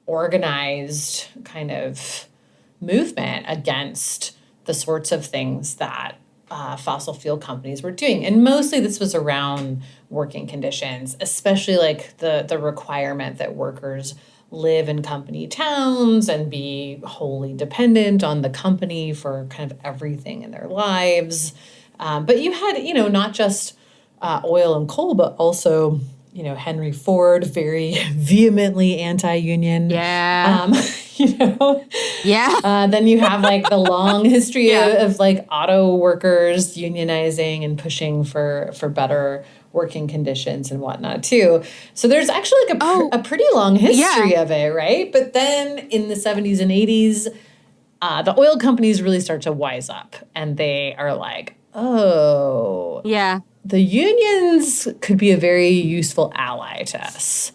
organized kind of movement against the sorts of things that fossil fuel companies were doing. And mostly this was around working conditions, especially like the requirement that workers live in company towns and be wholly dependent on the company for kind of everything in their lives. But you had, not just oil and coal, but also, Henry Ford, very vehemently anti-union. Yeah. Yeah. Then you have like the long history of like auto workers unionizing and pushing for better working conditions and whatnot too. So there's actually like a pretty long history of it, right? But then in the 70s and 80s, the oil companies really start to wise up and they are like, oh, Yeah. the unions could be a very useful ally to us.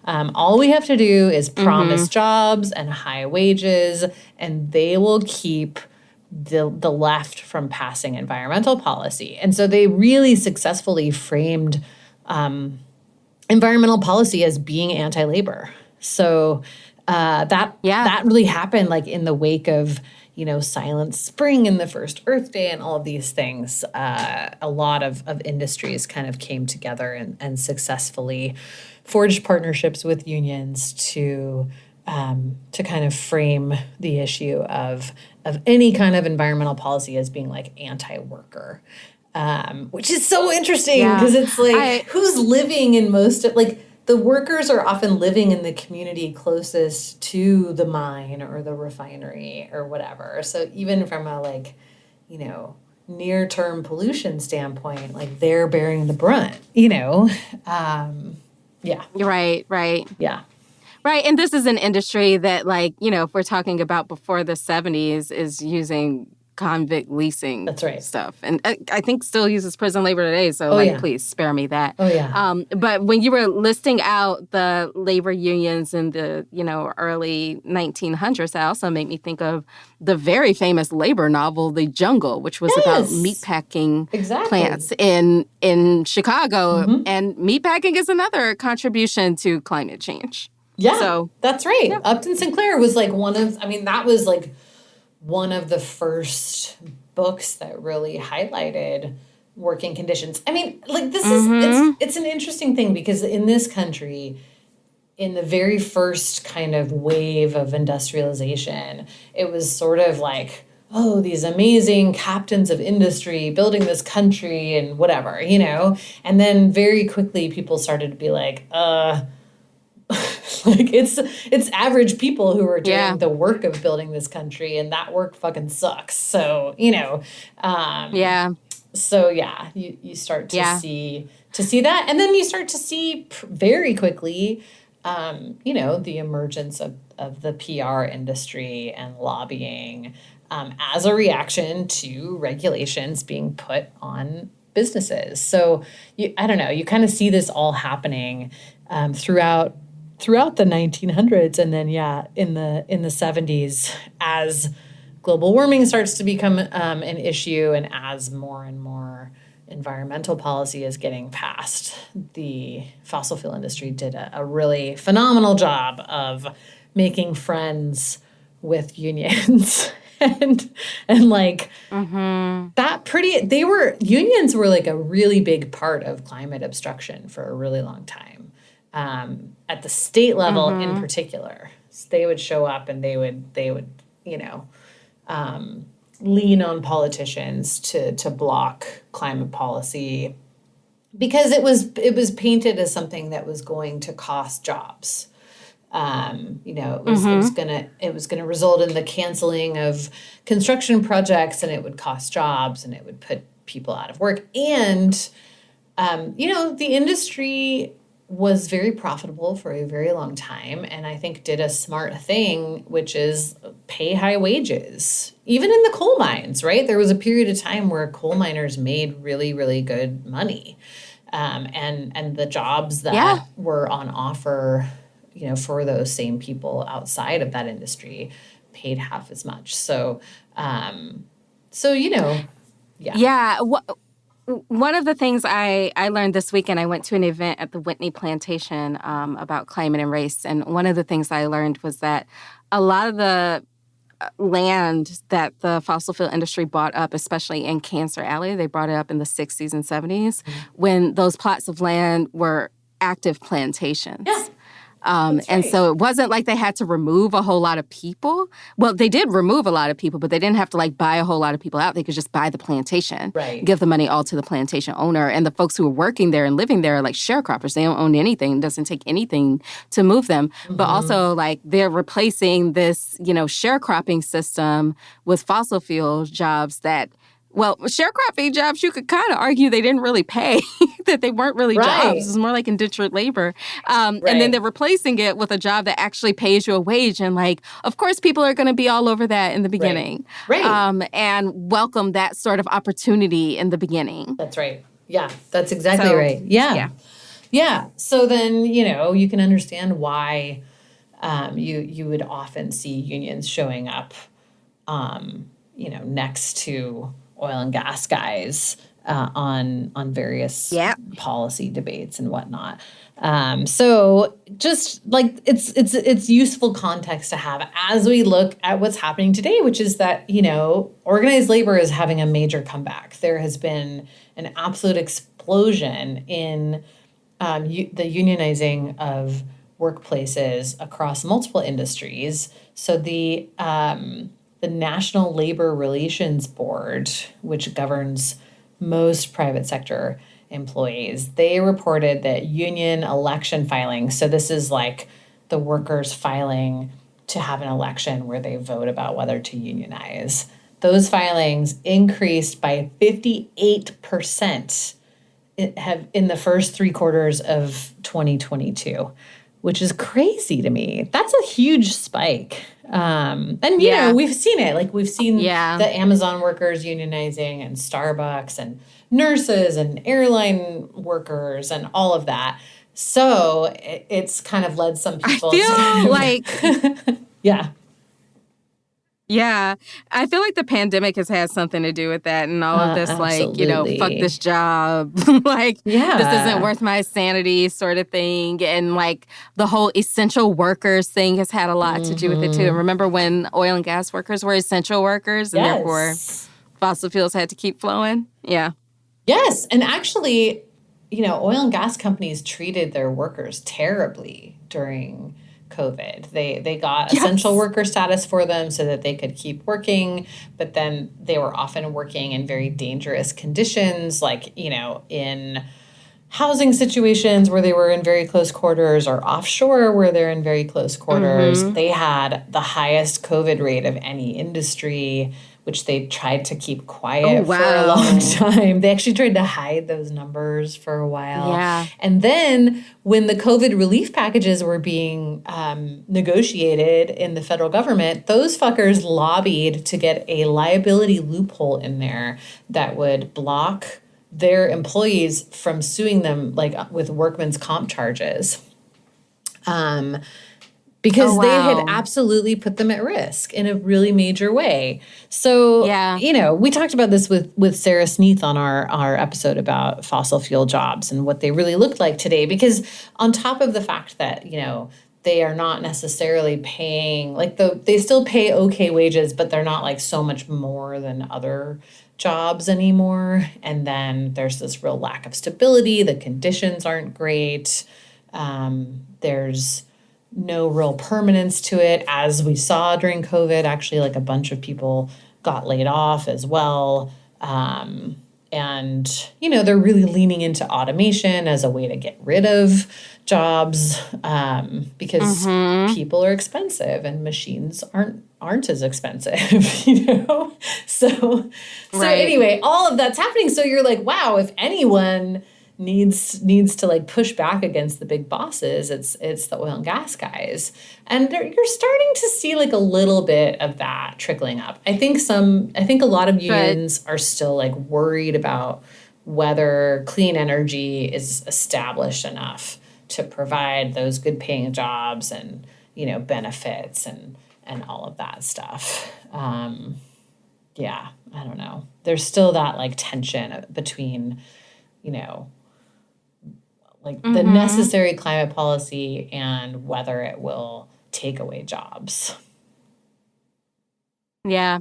All we have to do is promise jobs and high wages, and they will keep the left from passing environmental policy. And so they really successfully framed environmental policy as being anti-labor. So that really happened like in the wake of, Silent Spring and the first Earth Day and all of these things. A lot of industries kind of came together and successfully forged partnerships with unions to kind of frame the issue of any kind of environmental policy as being like anti-worker, which is so interesting because it's like who's living in most of like the workers are often living in the community closest to the mine or the refinery or whatever. So even from a like, near-term pollution standpoint, like they're bearing the brunt, Yeah. Right. Yeah. Right. And this is an industry that, like, if we're talking about before the 70s, is using convict leasing That's right. stuff. And I think still uses prison labor today. So, please spare me that. Oh, yeah. But when you were listing out the labor unions in the, early 1900s, that also made me think of the very famous labor novel, The Jungle, which was about meatpacking plants in Chicago. And meatpacking is another contribution to climate change. Yeah, so, that's right. Yeah. Upton Sinclair was like that was like one of the first books that really highlighted working conditions. I mean, like this is, it's an interesting thing because in this country, in the very first kind of wave of industrialization, it was sort of like, oh, these amazing captains of industry building this country and whatever, and then very quickly people started to be like, like it's average people who are doing the work of building this country, and that work fucking sucks. So So you start to see that, and then you start to see very quickly, the emergence of the PR industry and lobbying as a reaction to regulations being put on businesses. So I don't know, you kind of see this all happening throughout the 1900s, and then in the 70s as global warming starts to become an issue, and as more and more environmental policy is getting passed, the fossil fuel industry did a really phenomenal job of making friends with unions. And like unions were like a really big part of climate obstruction for a really long time. At the state level in particular, so they would show up and they would lean on politicians to block climate policy because it was painted as something that was going to cost jobs. It was gonna result in the canceling of construction projects, and it would cost jobs, and it would put people out of work. And the industry was very profitable for a very long time, and I think did a smart thing, which is pay high wages. Even in the coal mines, right? There was a period of time where coal miners made really, really good money. And the jobs that were on offer, for those same people outside of that industry paid half as much. So, One of the things I learned this weekend, I went to an event at the Whitney Plantation about climate and race. And one of the things I learned was that a lot of the land that the fossil fuel industry bought up, especially in Cancer Alley. They brought it up in the 60s and 70s when those plots of land were active plantations. Yeah. And so it wasn't like they had to remove a whole lot of people. Well, they did remove a lot of people, but they didn't have to like buy a whole lot of people out. They could just buy the plantation, give the money all to the plantation owner. And the folks who are working there and living there are like sharecroppers. They don't own anything. It doesn't take anything to move them. But also like they're replacing this, sharecropping system with fossil fuel jobs that, well, sharecropping jobs, you could kind of argue they didn't really pay, that they weren't really jobs. It's more like indentured labor. And then they're replacing it with a job that actually pays you a wage. And like, of course, people are going to be all over that in the beginning. And welcome that sort of opportunity in the beginning. That's right. Yeah, that's exactly right. Yeah. So then, you can understand why you would often see unions showing up, next to oil and gas guys on various policy debates and whatnot. So just like it's useful context to have as we look at what's happening today, which is that, organized labor is having a major comeback. There has been an absolute explosion in the unionizing of workplaces across multiple industries. So the National Labor Relations Board, which governs most private sector employees, they reported that union election filings, so this is like the workers filing to have an election where they vote about whether to unionize, those filings increased by 58% in the first 3 quarters of 2022, which is crazy to me. That's a huge spike. And, we've seen it. Like, we've seen the Amazon workers unionizing and Starbucks and nurses and airline workers and all of that. So it's kind of led some people I feel like the pandemic has had something to do with that and all of this, fuck this job, this isn't worth my sanity sort of thing. And like the whole essential workers thing has had a lot to do with it too. And remember when oil and gas workers were essential workers and therefore fossil fuels had to keep flowing? Yeah. Yes. And actually, oil and gas companies treated their workers terribly during COVID. They got essential worker status for them so that they could keep working, but then they were often working in very dangerous conditions, like, in housing situations where they were in very close quarters or offshore where they're in very close quarters. They had the highest COVID rate of any industry, which they tried to keep quiet for a long time. They actually tried to hide those numbers for a while. Yeah. And then when the COVID relief packages were being negotiated in the federal government, those fuckers lobbied to get a liability loophole in there that would block their employees from suing them with workman's comp charges. Because they had absolutely put them at risk in a really major way. So, we talked about this with Sarah Sneath on our episode about fossil fuel jobs and what they really looked like today. Because on top of the fact that, they are not necessarily paying, they still pay okay wages, but they're not so much more than other jobs anymore. And then there's this real lack of stability. The conditions aren't great. There's no real permanence to it, as we saw during COVID. Actually, a bunch of people got laid off as well. And, they're really leaning into automation as a way to get rid of jobs because people are expensive and machines aren't as expensive, So anyway, all of that's happening. So you're like, wow, if anyone needs to push back against the big bosses, it's the oil and gas guys. And you're starting to see a little bit of that trickling up. I think a lot of unions are still worried about whether clean energy is established enough to provide those good paying jobs and, benefits and all of that stuff. I don't know. There's still that tension between, the necessary climate policy and whether it will take away jobs. Yeah.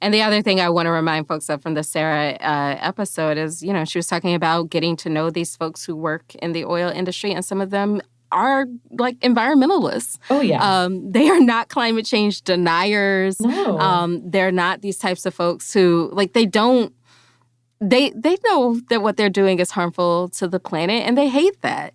And the other thing I want to remind folks of from the Sarah episode is, she was talking about getting to know these folks who work in the oil industry, and some of them are like environmentalists. Oh, yeah. They are not climate change deniers. No. They're not these types of folks who, like, they know that what they're doing is harmful to the planet, and they hate that.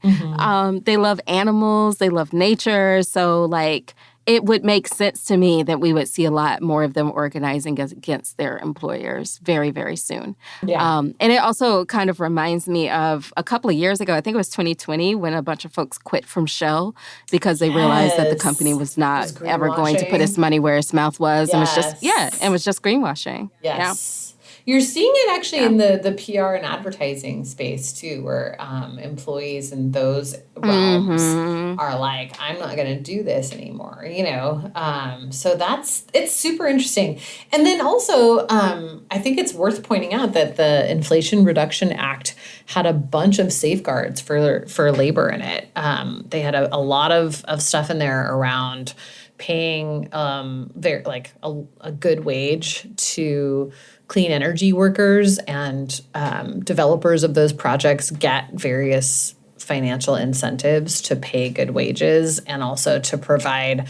They love animals. They love nature. So, like, it would make sense to me that we would see a lot more of them organizing against their employers very, very soon. Yeah. And it also kind of reminds me of a couple of years ago, I think it was 2020, when a bunch of folks quit from Shell because they realized that the company was not ever going to put its money where its mouth was. And it was just greenwashing. Yes. You're seeing it actually in the PR and advertising space too, where employees in those realms are like, I'm not going to do this anymore, So it's super interesting. And then also, I think it's worth pointing out that the Inflation Reduction Act had a bunch of safeguards for labor in it. They had a lot of stuff in there around paying a good wage to clean energy workers, and developers of those projects get various financial incentives to pay good wages, and also to provide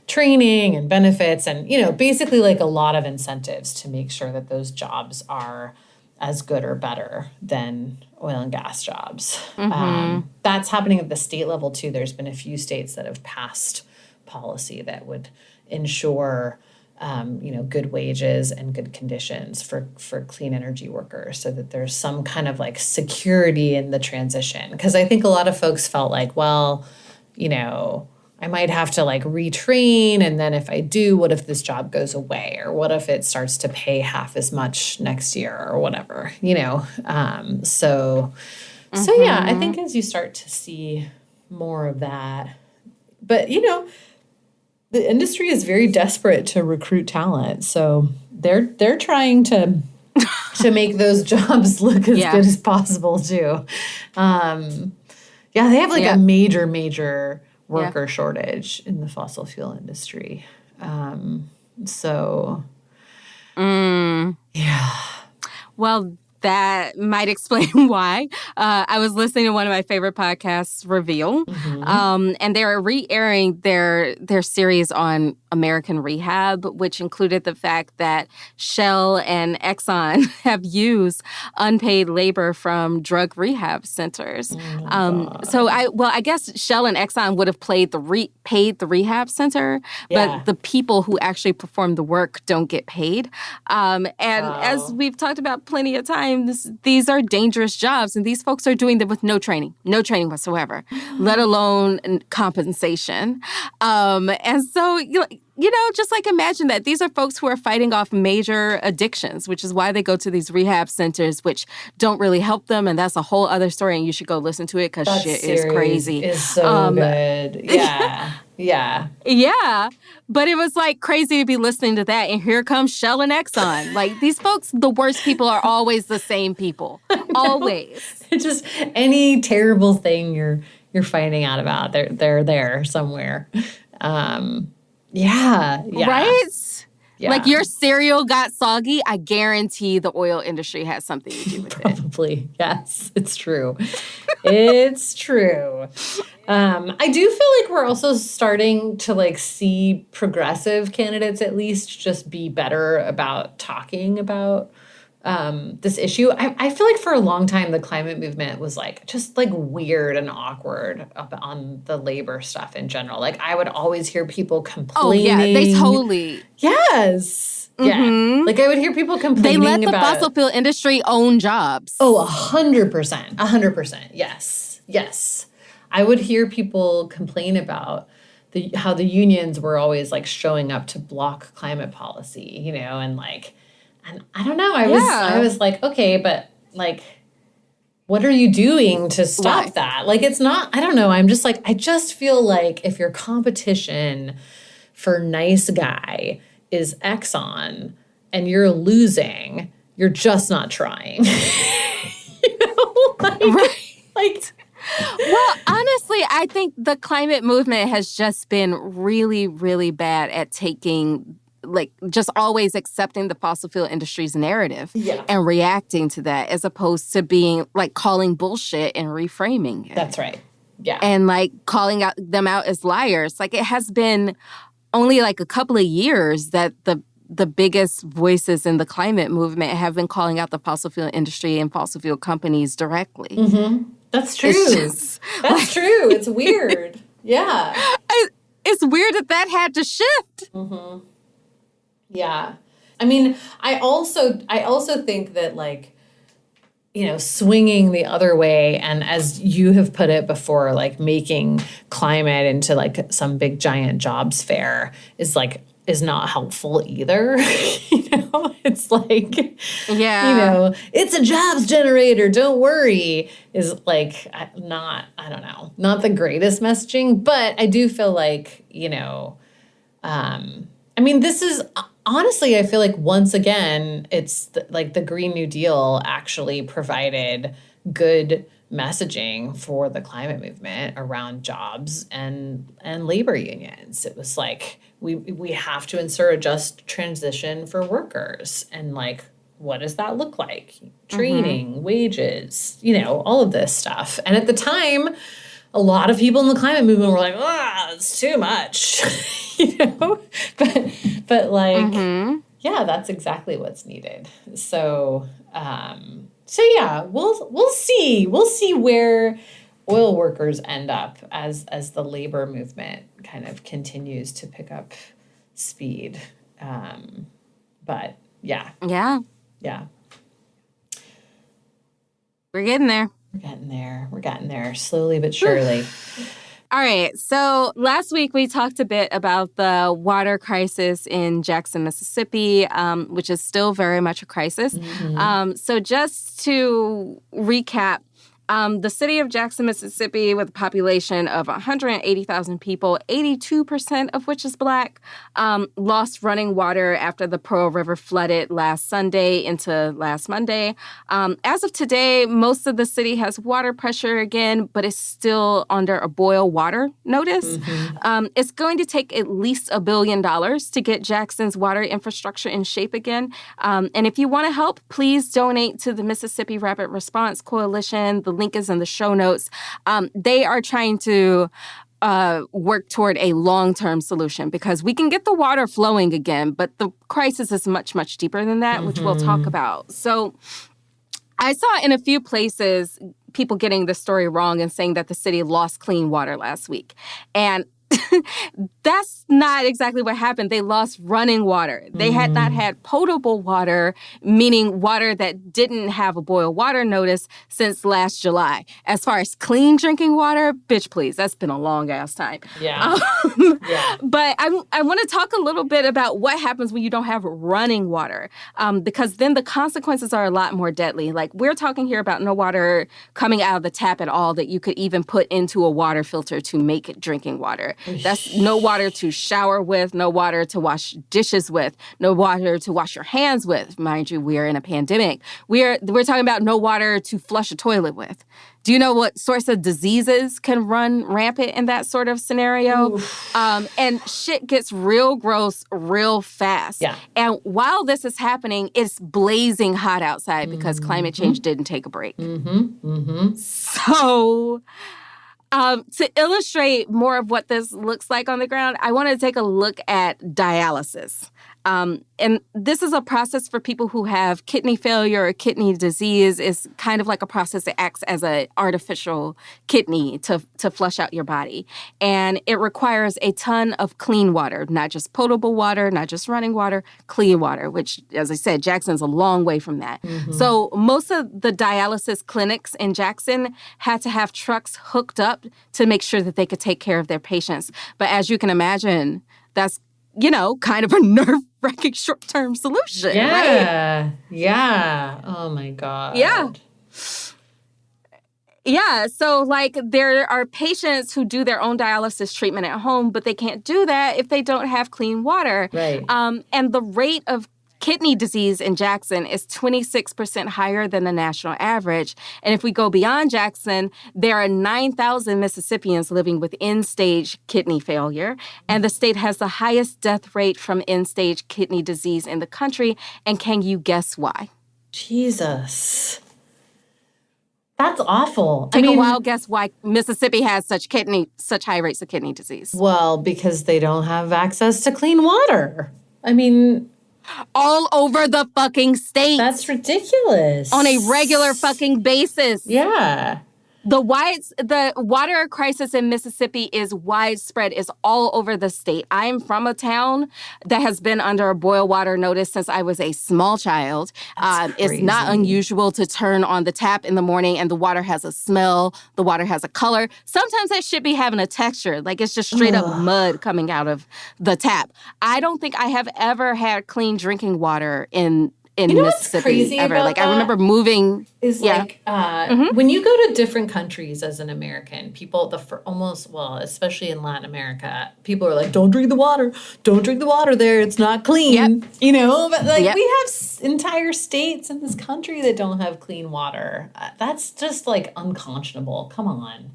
training and benefits, and basically like a lot of incentives to make sure that those jobs are as good or better than oil and gas jobs. That's happening at the state level too. There's been a few states that have passed policy that would ensure good wages and good conditions for clean energy workers, so that there's some kind of like security in the transition. Because I think a lot of folks felt like, well, I might have to like retrain, and then if I do, what if this job goes away, or what if it starts to pay half as much next year, or whatever, So yeah, I think as you start to see more of that, but the industry is very desperate to recruit talent, so they're trying to make those jobs look as good as possible too. They have like a major worker shortage in the fossil fuel industry. Well, that might explain why. I was listening to one of my favorite podcasts, Reveal, and they're re-airing their series on American Rehab, which included the fact that Shell and Exxon have used unpaid labor from drug rehab centers. I guess Shell and Exxon would have paid the rehab center, but the people who actually perform the work don't get paid. As we've talked about plenty of times, these are dangerous jobs, and these folks are doing them with no training whatsoever, let alone compensation. And so, just like imagine that these are folks who are fighting off major addictions, which is why they go to these rehab centers, which don't really help them. And that's a whole other story. And you should go listen to it because shit is crazy. It's so good. Yeah. Yeah. Yeah. But it was like crazy to be listening to that. And here comes Shell and Exxon. Like, these folks, the worst people are always the same people. Always. Just any terrible thing you're finding out about, they're there somewhere. Yeah. Right? Yeah. Like, your cereal got soggy, I guarantee the oil industry has something to do with it. Probably. Yes, it's true. It's true. I do feel like we're also starting to like see progressive candidates at least just be better about talking about this issue. I feel like for a long time, the climate movement was like just like weird and awkward on the labor stuff in general. Like, I would always hear people complaining. Oh, yeah, they totally. Yes. Yeah. Like, I would hear people complaining about. They let the about, fossil fuel industry own jobs. Oh, 100%. 100%. Yes. Yes. I would hear people complain about how the unions were always like showing up to block climate policy, and like, and I don't know, I was like, okay, but like, what are you doing to stop that? Like, it's not, I don't know. I'm just like, I just feel like if your competition for nice guy is Exxon and you're losing, you're just not trying. Like, well, honestly, I think the climate movement has just been really, really bad at taking like just always accepting the fossil fuel industry's narrative Yeah. and reacting to that as opposed to being like calling bullshit and reframing it. That's right. Yeah. And like calling them out as liars. Like it has been only like a couple of years that the biggest voices in the climate movement have been calling out the fossil fuel industry and fossil fuel companies directly. Mm-hmm. That's true. That's true. It's weird. Yeah. It's weird that had to shift. Mm-hmm. Yeah. I mean, I also think that, like, you know, swinging the other way, and as you have put it before, like making climate into like some big giant jobs fair is not helpful either. You know, it's like, yeah, you know, it's a jobs generator, don't worry, is like not the greatest messaging, but I do feel like, you know, I mean, this is honestly, I feel like once again, it's like the Green New Deal actually provided good messaging for the climate movement around jobs and labor unions. It was like, we have to insert a just transition for workers. And like, what does that look like? Training, wages, you know, all of this stuff. And at the time, a lot of people in the climate movement were like, it's too much, you know? But like, yeah, that's exactly what's needed. So yeah, we'll see. We'll see where oil workers end up as the labor movement kind of continues to pick up speed. But yeah. Yeah. Yeah. We're getting there. We're getting there slowly but surely. All right. So last week we talked a bit about the water crisis in Jackson, Mississippi, which is still very much a crisis. So just to recap, the city of Jackson, Mississippi, with a population of 180,000 people, 82% of which is Black, lost running water after the Pearl River flooded last Sunday into last Monday. As of today, most of the city has water pressure again, but it's still under a boil water notice. It's going to take at least $1 billion to get Jackson's water infrastructure in shape again. And if you want to help, please donate to the Mississippi Rapid Response Coalition. The link is in the show notes. They are trying to work toward a long-term solution because we can get the water flowing again, but the crisis is much, much deeper than that, which we'll talk about. So I saw in a few places people getting the story wrong and saying that the city lost clean water last week. And that's not exactly what happened. They lost running water. They had not had potable water, meaning water that didn't have a boil water notice since last July. As far as clean drinking water, bitch, please, that's been a long ass time. Yeah. But I want to talk a little bit about what happens when you don't have running water, because then the consequences are a lot more deadly. Like, we're talking here about no water coming out of the tap at all that you could even put into a water filter to make it drinking water. That's no water to shower with, no water to wash dishes with, no water to wash your hands with. Mind you, we're in a pandemic. We're talking about no water to flush a toilet with. Do you know what sorts of diseases can run rampant in that sort of scenario? And shit gets real gross real fast. Yeah. And while this is happening, it's blazing hot outside because climate change didn't take a break. So to illustrate more of what this looks like on the ground, I want to take a look at dialysis. And this is a process for people who have kidney failure or kidney disease. It's kind of like a process that acts as an artificial kidney to flush out your body. And it requires a ton of clean water, not just potable water, not just running water, clean water, which, as I said, Jackson's a long way from that. So most of the dialysis clinics in Jackson had to have trucks hooked up to make sure that they could take care of their patients. But as you can imagine, that's, you know, kind of a nerve-wracking short-term solution, right? Yeah. Oh, my God. Yeah. So, like, there are patients who do their own dialysis treatment at home, but they can't do that if they don't have clean water. Right. And the rate of kidney disease in Jackson is 26% higher than the national average. And if we go beyond Jackson, there are 9,000 Mississippians living with end-stage kidney failure. And the state has the highest death rate from end-stage kidney disease in the country. And can you guess why? Jesus. That's awful. Take a wild guess why Mississippi has such high rates of kidney disease. Well, because they don't have access to clean water. I mean, all over the fucking state. That's ridiculous. On a regular fucking basis. Yeah. The water crisis in Mississippi is widespread. It's all over the state. I am from a town that has been under a boil water notice since I was a small child. It's not unusual to turn on the tap in the morning and the water has a smell. The water has a color. Sometimes that shit be having a texture. Like it's just straight up mud coming out of the tap. I don't think I have ever had clean drinking water in Mississippi what's crazy ever. about like that? I remember moving. Is when you go to different countries as an American, people especially in Latin America, people are like, "Don't drink the water. Don't drink the water there. It's not clean." Yep. You know, but we have entire states in this country that don't have clean water. That's just like unconscionable. Come on.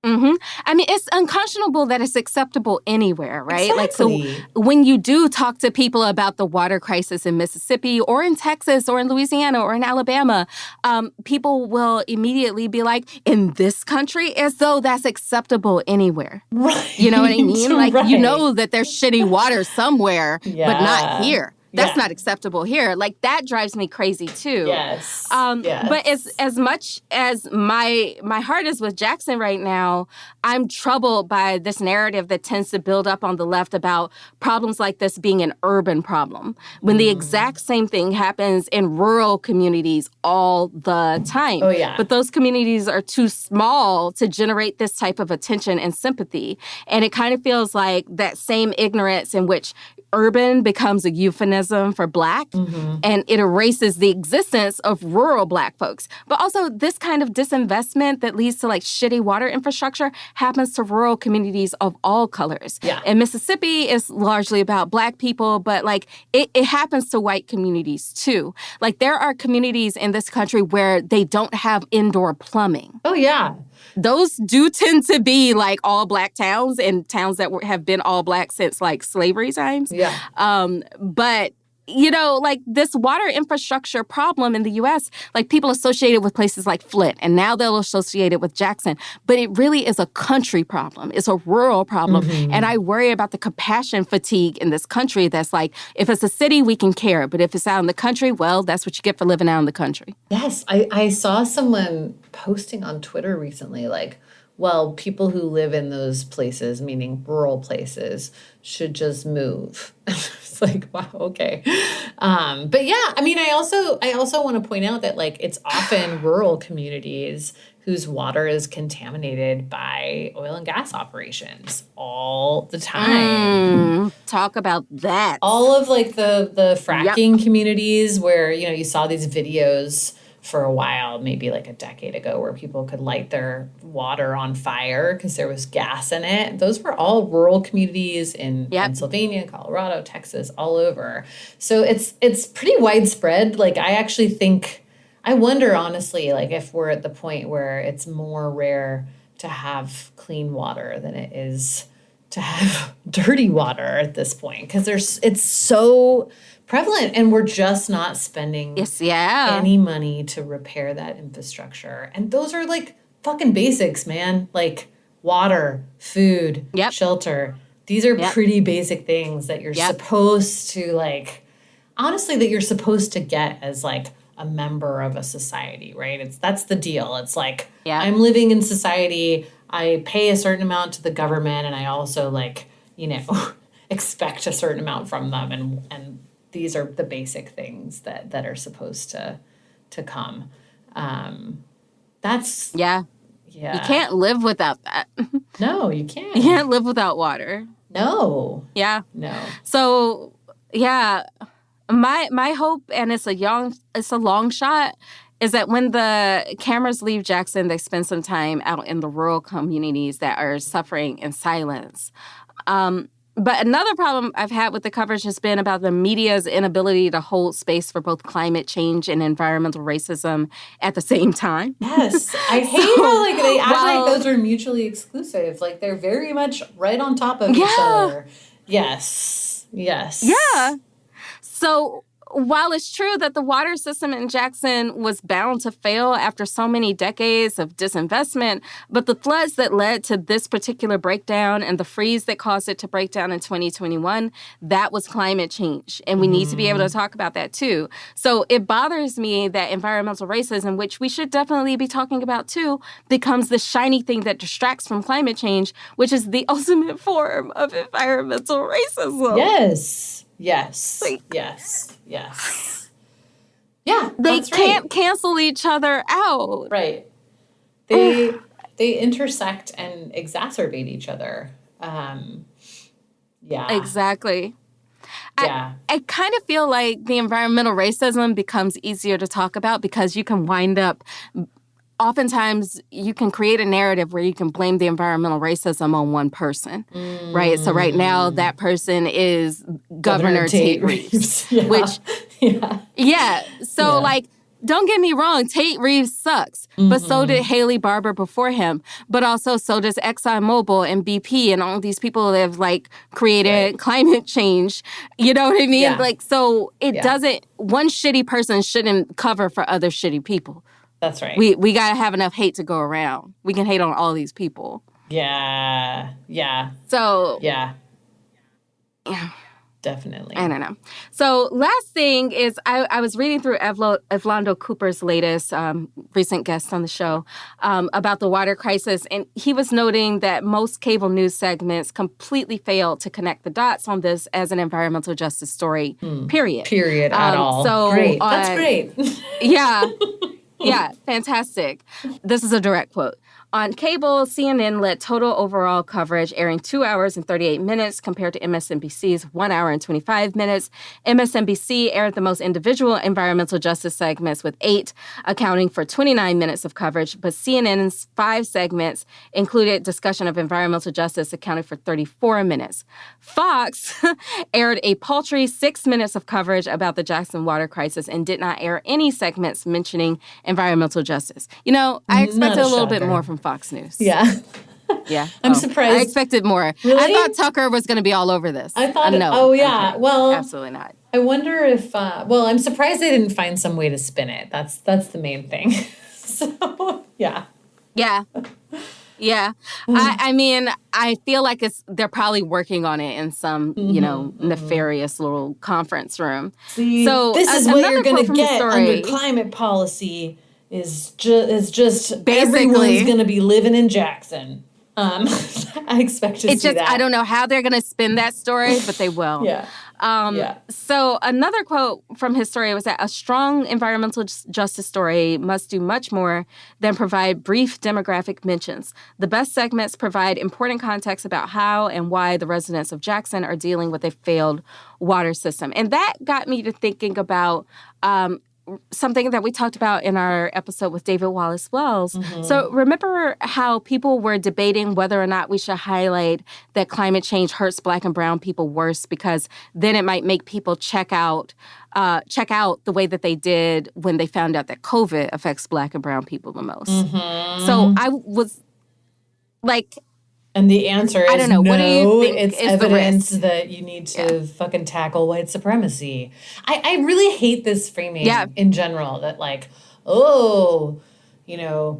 Mm-hmm. I mean, it's unconscionable that it's acceptable anywhere, right? Exactly. Like, so when you do talk to people about the water crisis in Mississippi or in Texas or in Louisiana or in Alabama, people will immediately be like, in this country, as though that's acceptable anywhere. Right. You know what I mean? Like, Right. you know that there's shitty water somewhere, but not here. That's not acceptable here. Like, that drives me crazy, too. Yes. But as much as my heart is with Jackson right now, I'm troubled by this narrative that tends to build up on the left about problems like this being an urban problem, when the exact same thing happens in rural communities all the time. Oh, yeah. But those communities are too small to generate this type of attention and sympathy. And it kind of feels like that same ignorance in which urban becomes a euphemism for Black, and it erases the existence of rural Black folks. But also, this kind of disinvestment that leads to like shitty water infrastructure happens to rural communities of all colors. Yeah. And Mississippi is largely about Black people, but like it happens to white communities too. Like there are communities in this country where they don't have indoor plumbing. Oh, yeah. Those do tend to be like all Black towns and towns that have been all Black since like slavery times. Yeah. But you know, like this water infrastructure problem in the U.S., like people associate it with places like Flint, and now they'll associate it with Jackson. But it really is a country problem. It's a rural problem. And I worry about the compassion fatigue in this country that's like, if it's a city, we can care. But if it's out in the country, well, that's what you get for living out in the country. Yes. I saw someone posting on Twitter recently, like, well, people who live in those places, meaning rural places, should just move. It's like, wow, okay. But yeah, I mean, I also want to point out that like it's often rural communities whose water is contaminated by oil and gas operations all the time. Talk about that. All of like the fracking communities where, you know, you saw these videos for a while, maybe like a decade ago, where people could light their water on fire because there was gas in it. Those were all rural communities in Pennsylvania, Colorado, Texas, all over. So it's pretty widespread. Like I wonder honestly, like if we're at the point where it's more rare to have clean water than it is to have dirty water at this point, because it's so prevalent and we're just not spending any money to repair that infrastructure. And those are like fucking basics, man. Like water, food, shelter. These are pretty basic things that you're supposed to like, honestly, that you're supposed to get as like a member of a society, right? That's the deal. It's like, I'm living in society, I pay a certain amount to the government, and I also like, you know, expect a certain amount from them, and these are the basic things that are supposed to come. That's You can't live without that. No, you can't. You can't live without water. No. Yeah. No. So my hope, and it's a long shot, is that when the cameras leave Jackson, they spend some time out in the rural communities that are suffering in silence. But another problem I've had with the coverage has been about the media's inability to hold space for both climate change and environmental racism at the same time. Yes. I hate how like they act like those are mutually exclusive. Like they're very much right on top of each other. Yes. Yes. Yeah. So while it's true that the water system in Jackson was bound to fail after so many decades of disinvestment, but the floods that led to this particular breakdown and the freeze that caused it to break down in 2021, that was climate change. And we need to be able to talk about that too. So it bothers me that environmental racism, which we should definitely be talking about too, becomes the shiny thing that distracts from climate change, which is the ultimate form of environmental racism. Yes. Yes. Like, yes. Yes. Yeah. They that's can't right. cancel each other out. Right. They intersect and exacerbate each other. Yeah. Exactly. Yeah. I kind of feel like the environmental racism becomes easier to talk about because you can wind up, oftentimes you can create a narrative where you can blame the environmental racism on one person, right? So right now that person is Governor Tate Reeves, Yeah. which, So like, don't get me wrong, Tate Reeves sucks, but so did Haley Barbour before him. But also so does ExxonMobil and BP and all these people that have like created climate change. You know what I mean? Yeah. Like, so it doesn't, one shitty person shouldn't cover for other shitty people. That's right. We got to have enough hate to go around. We can hate on all these people. Yeah. Yeah. So, Yeah. yeah. Definitely. I don't know. So last thing is I was reading through Evlondo Cooper's latest recent guest on the show about the water crisis, and he was noting that most cable news segments completely failed to connect the dots on this as an environmental justice story, period. Period at all. So great. That's great. Yeah. Yeah, fantastic. This is a direct quote. On cable, CNN led total overall coverage, airing 2 hours and 38 minutes compared to MSNBC's 1 hour and 25 minutes. MSNBC aired the most individual environmental justice segments with 8, accounting for 29 minutes of coverage, but CNN's 5 segments included discussion of environmental justice, accounting for 34 minutes. Fox aired a paltry 6 minutes of coverage about the Jackson water crisis and did not air any segments mentioning environmental justice. You know, I expected a little bit more from Fox News. Yeah. Yeah. I'm surprised. I expected more. Really? I thought Tucker was going to be all over this. I thought, no. oh yeah. Well, absolutely not. I wonder if, I'm surprised they didn't find some way to spin it. That's the main thing. So, yeah. Yeah. Yeah. I mean, I feel like they're probably working on it in some, nefarious little conference room. See, so this is what you're going to get story, under climate policy is just basically everyone's going to be living in Jackson. I expect to see that. I don't know how they're going to spin that story, but they will. Yeah. So another quote from his story was that a strong environmental justice story must do much more than provide brief demographic mentions. The best segments provide important context about how and why the residents of Jackson are dealing with a failed water system. And that got me to thinking about something that we talked about in our episode with David Wallace Wells. Mm-hmm. So remember how people were debating whether or not we should highlight that climate change hurts Black and brown people worse because then it might make people check out the way that they did when they found out that COVID affects Black and brown people the most. Mm-hmm. So I was like... And the answer is, I don't know. No, what do you think it's is evidence that you need to fucking tackle white supremacy. I really hate this framing in general that like,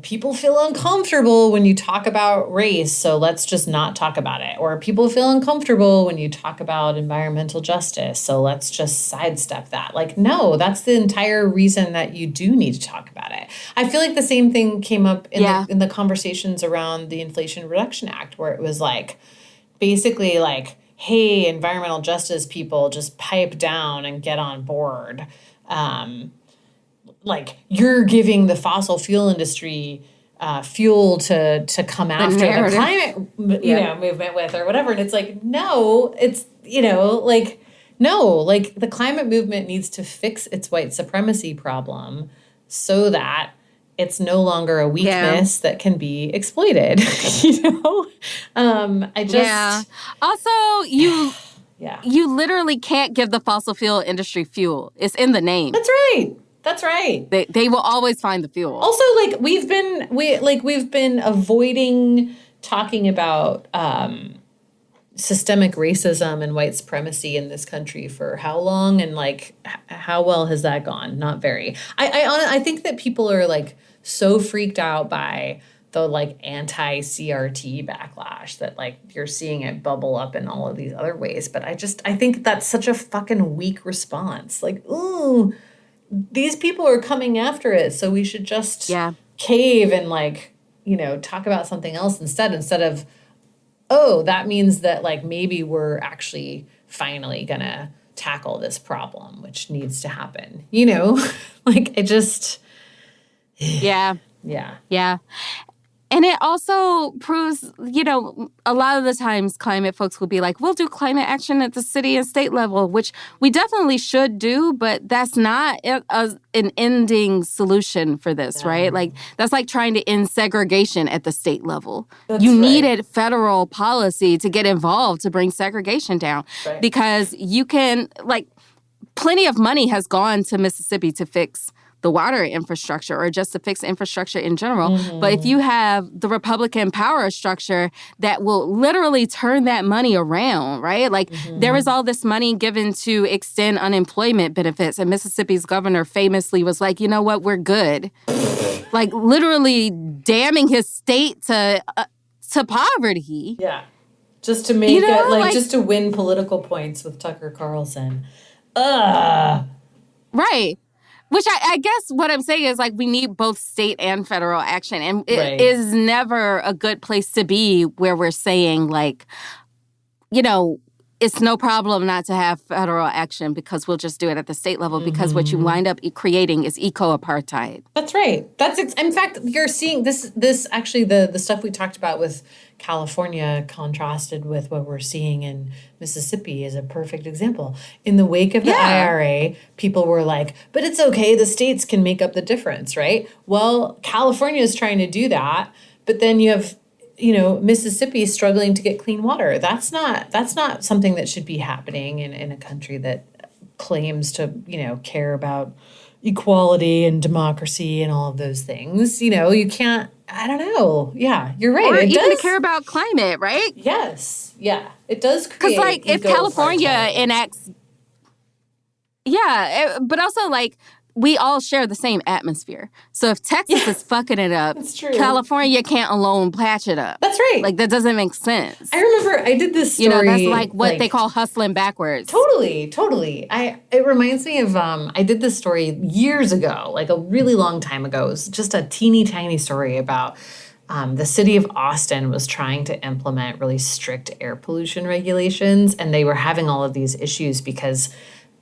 people feel uncomfortable when you talk about race, so let's just not talk about it. Or people feel uncomfortable when you talk about environmental justice, so let's just sidestep that. Like, no, that's the entire reason that you do need to talk about it. I feel like the same thing came up in the conversations around the Inflation Reduction Act, where it was like, basically like, hey, environmental justice people, just pipe down and get on board. Like you're giving the fossil fuel industry fuel to come after the climate movement with or whatever. And it's like, no, it's, the climate movement needs to fix its white supremacy problem so that it's no longer a weakness that can be exploited. I just Yeah. Also, you yeah. you literally can't give the fossil fuel industry fuel. It's in the name. That's right. That's right. They will always find the fuel. Also, like we've been avoiding talking about systemic racism and white supremacy in this country for how long, and like how well has that gone? Not very. I think that people are like so freaked out by the like anti-CRT backlash that like you're seeing it bubble up in all of these other ways. But I think that's such a fucking weak response. Like, ooh, these people are coming after it, so we should just cave and like, talk about something else instead of, oh, that means that like maybe we're actually finally gonna tackle this problem, which needs to happen. Like it just Yeah. yeah. And it also proves, a lot of the times climate folks will be like, we'll do climate action at the city and state level, which we definitely should do, but that's not an ending solution for this, right? Like, that's like trying to end segregation at the state level. You needed federal policy to get involved to bring segregation down because you can, like, plenty of money has gone to Mississippi to fix the water infrastructure or just to fix infrastructure in general. Mm-hmm. But if you have the Republican power structure that will literally turn that money around, right? Like there was all this money given to extend unemployment benefits, and Mississippi's governor famously was like, you know what, we're good. Like literally damning his state to poverty. Yeah. Just to make it, like just to win political points with Tucker Carlson. Right. Which I guess what I'm saying is, like, we need both state and federal action. And it is never a good place to be where we're saying, like, it's no problem not to have federal action because we'll just do it at the state level because what you wind up creating is eco-apartheid. That's right. In fact, you're seeing this actually, the stuff we talked about with California contrasted with what we're seeing in Mississippi is a perfect example. In the wake of the IRA, people were like, but it's okay, the states can make up the difference, right? Well, California is trying to do that, but then you have Mississippi is struggling to get clean water. That's not something that should be happening in a country that claims to, care about equality and democracy and all of those things. You can't, I don't know. Yeah, you're right. Or it even does to care about climate, right? Yes. Yeah. It does create. Because, like, if California enacts. Yeah, but also, like, we all share the same atmosphere. So if Texas is fucking it up, California can't alone patch it up. That's right. Like, that doesn't make sense. I remember I did this story. That's like what they call hustling backwards. Totally. It reminds me of, I did this story years ago, like a really long time ago. It was just a teeny tiny story about the city of Austin was trying to implement really strict air pollution regulations, and they were having all of these issues because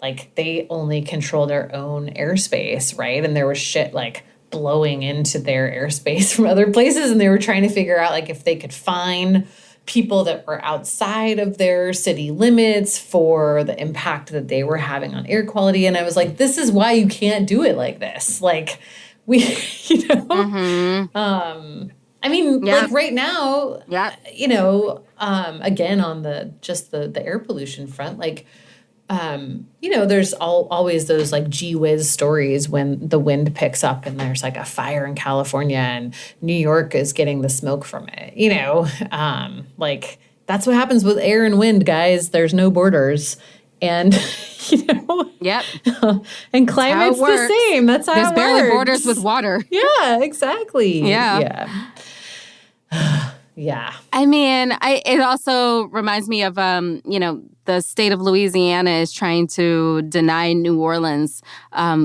like they only control their own airspace, right? And there was shit like blowing into their airspace from other places, and they were trying to figure out like if they could find people that were outside of their city limits for the impact that they were having on air quality. And I was like, this is why you can't do it like this. Like we, I mean, like right now, again, on the air pollution front, like, there's always those like gee whiz stories when the wind picks up and there's like a fire in California and New York is getting the smoke from it, like that's what happens with air and wind, guys. There's no borders. And, and climate's the same. That's how it works. There's barely borders with water. Yeah, exactly. Yeah. Yeah. I mean, it also reminds me of, the state of Louisiana is trying to deny New Orleans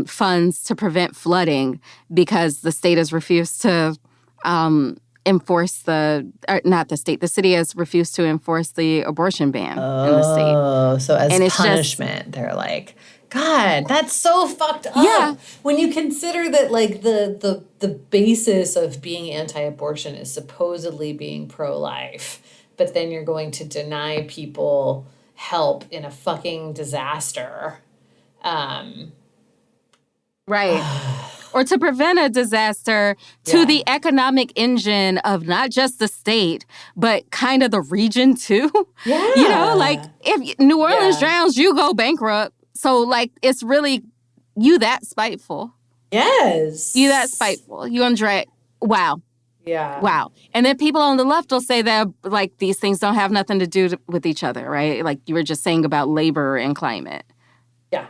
funds to prevent flooding because the state has refused to enforce the city has refused to enforce the abortion ban in the state. Oh, so as punishment, they're like, God, that's so fucked up. Yeah. When you consider that like the basis of being anti-abortion is supposedly being pro-life, but then you're going to deny people help in a fucking disaster. Right. or to prevent a disaster to the economic engine of not just the state, but kind of the region too. Yeah. You know, like if New Orleans drowns, you go bankrupt. So like it's really you that spiteful. Yes. You that spiteful. You Andre. Wow. Yeah. Wow. And then people on the left will say that like these things don't have nothing to do with each other, right? Like you were just saying about labor and climate. Yeah.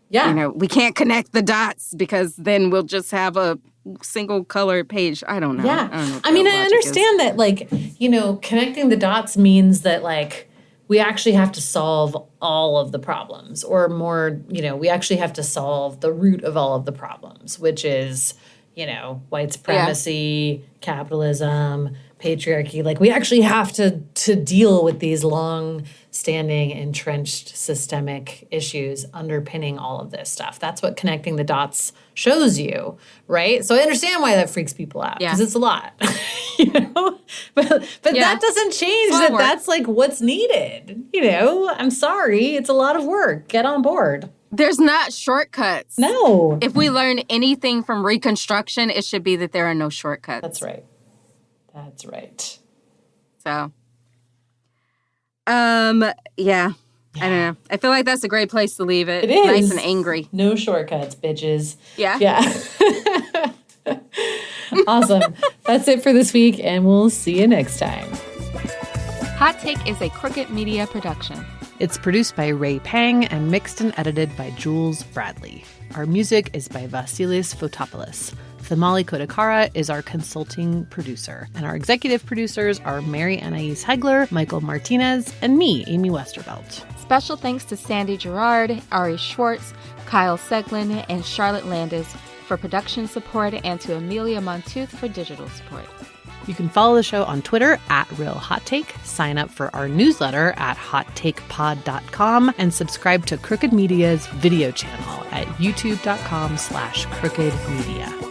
Yeah. You know, we can't connect the dots because then we'll just have a single colored page. I don't know. Yeah. I don't know what I mean, the I logic understand that, like, you know, connecting the dots means that, like, we actually have to solve all of the problems, or more, you know, we actually have to solve the root of all of the problems, which is, you know, white supremacy, capitalism, patriarchy. Like, we actually have to deal with these long-standing, entrenched systemic issues underpinning all of this stuff. That's what connecting the dots shows you, right? So I understand why that freaks people out, because it's a lot, you know? But that doesn't change that that's like what's needed, you know? I'm sorry, it's a lot of work. Get on board. There's not shortcuts. No. If we learn anything from Reconstruction, it should be that there are no shortcuts. That's right. That's right. So, yeah. I don't know. I feel like that's a great place to leave it. It is. Nice and angry. No shortcuts, bitches. Yeah. Yeah. Awesome. That's it for this week, and we'll see you next time. Hot Take is a Crooked Media production. It's produced by Ray Pang and mixed and edited by Jules Bradley. Our music is by Vasilis Fotopoulos. Thamali Kodakara is our consulting producer, and our executive producers are Mary Anais Hegler, Michael Martinez, and me, Amy Westervelt. Special thanks to Sandy Gerard, Ari Schwartz, Kyle Seglin, and Charlotte Landis for production support, and to Amelia Montooth for digital support. You can follow the show on Twitter at Real Hot Take, sign up for our newsletter at hottakepod.com, and subscribe to Crooked Media's video channel at youtube.com/crookedmedia.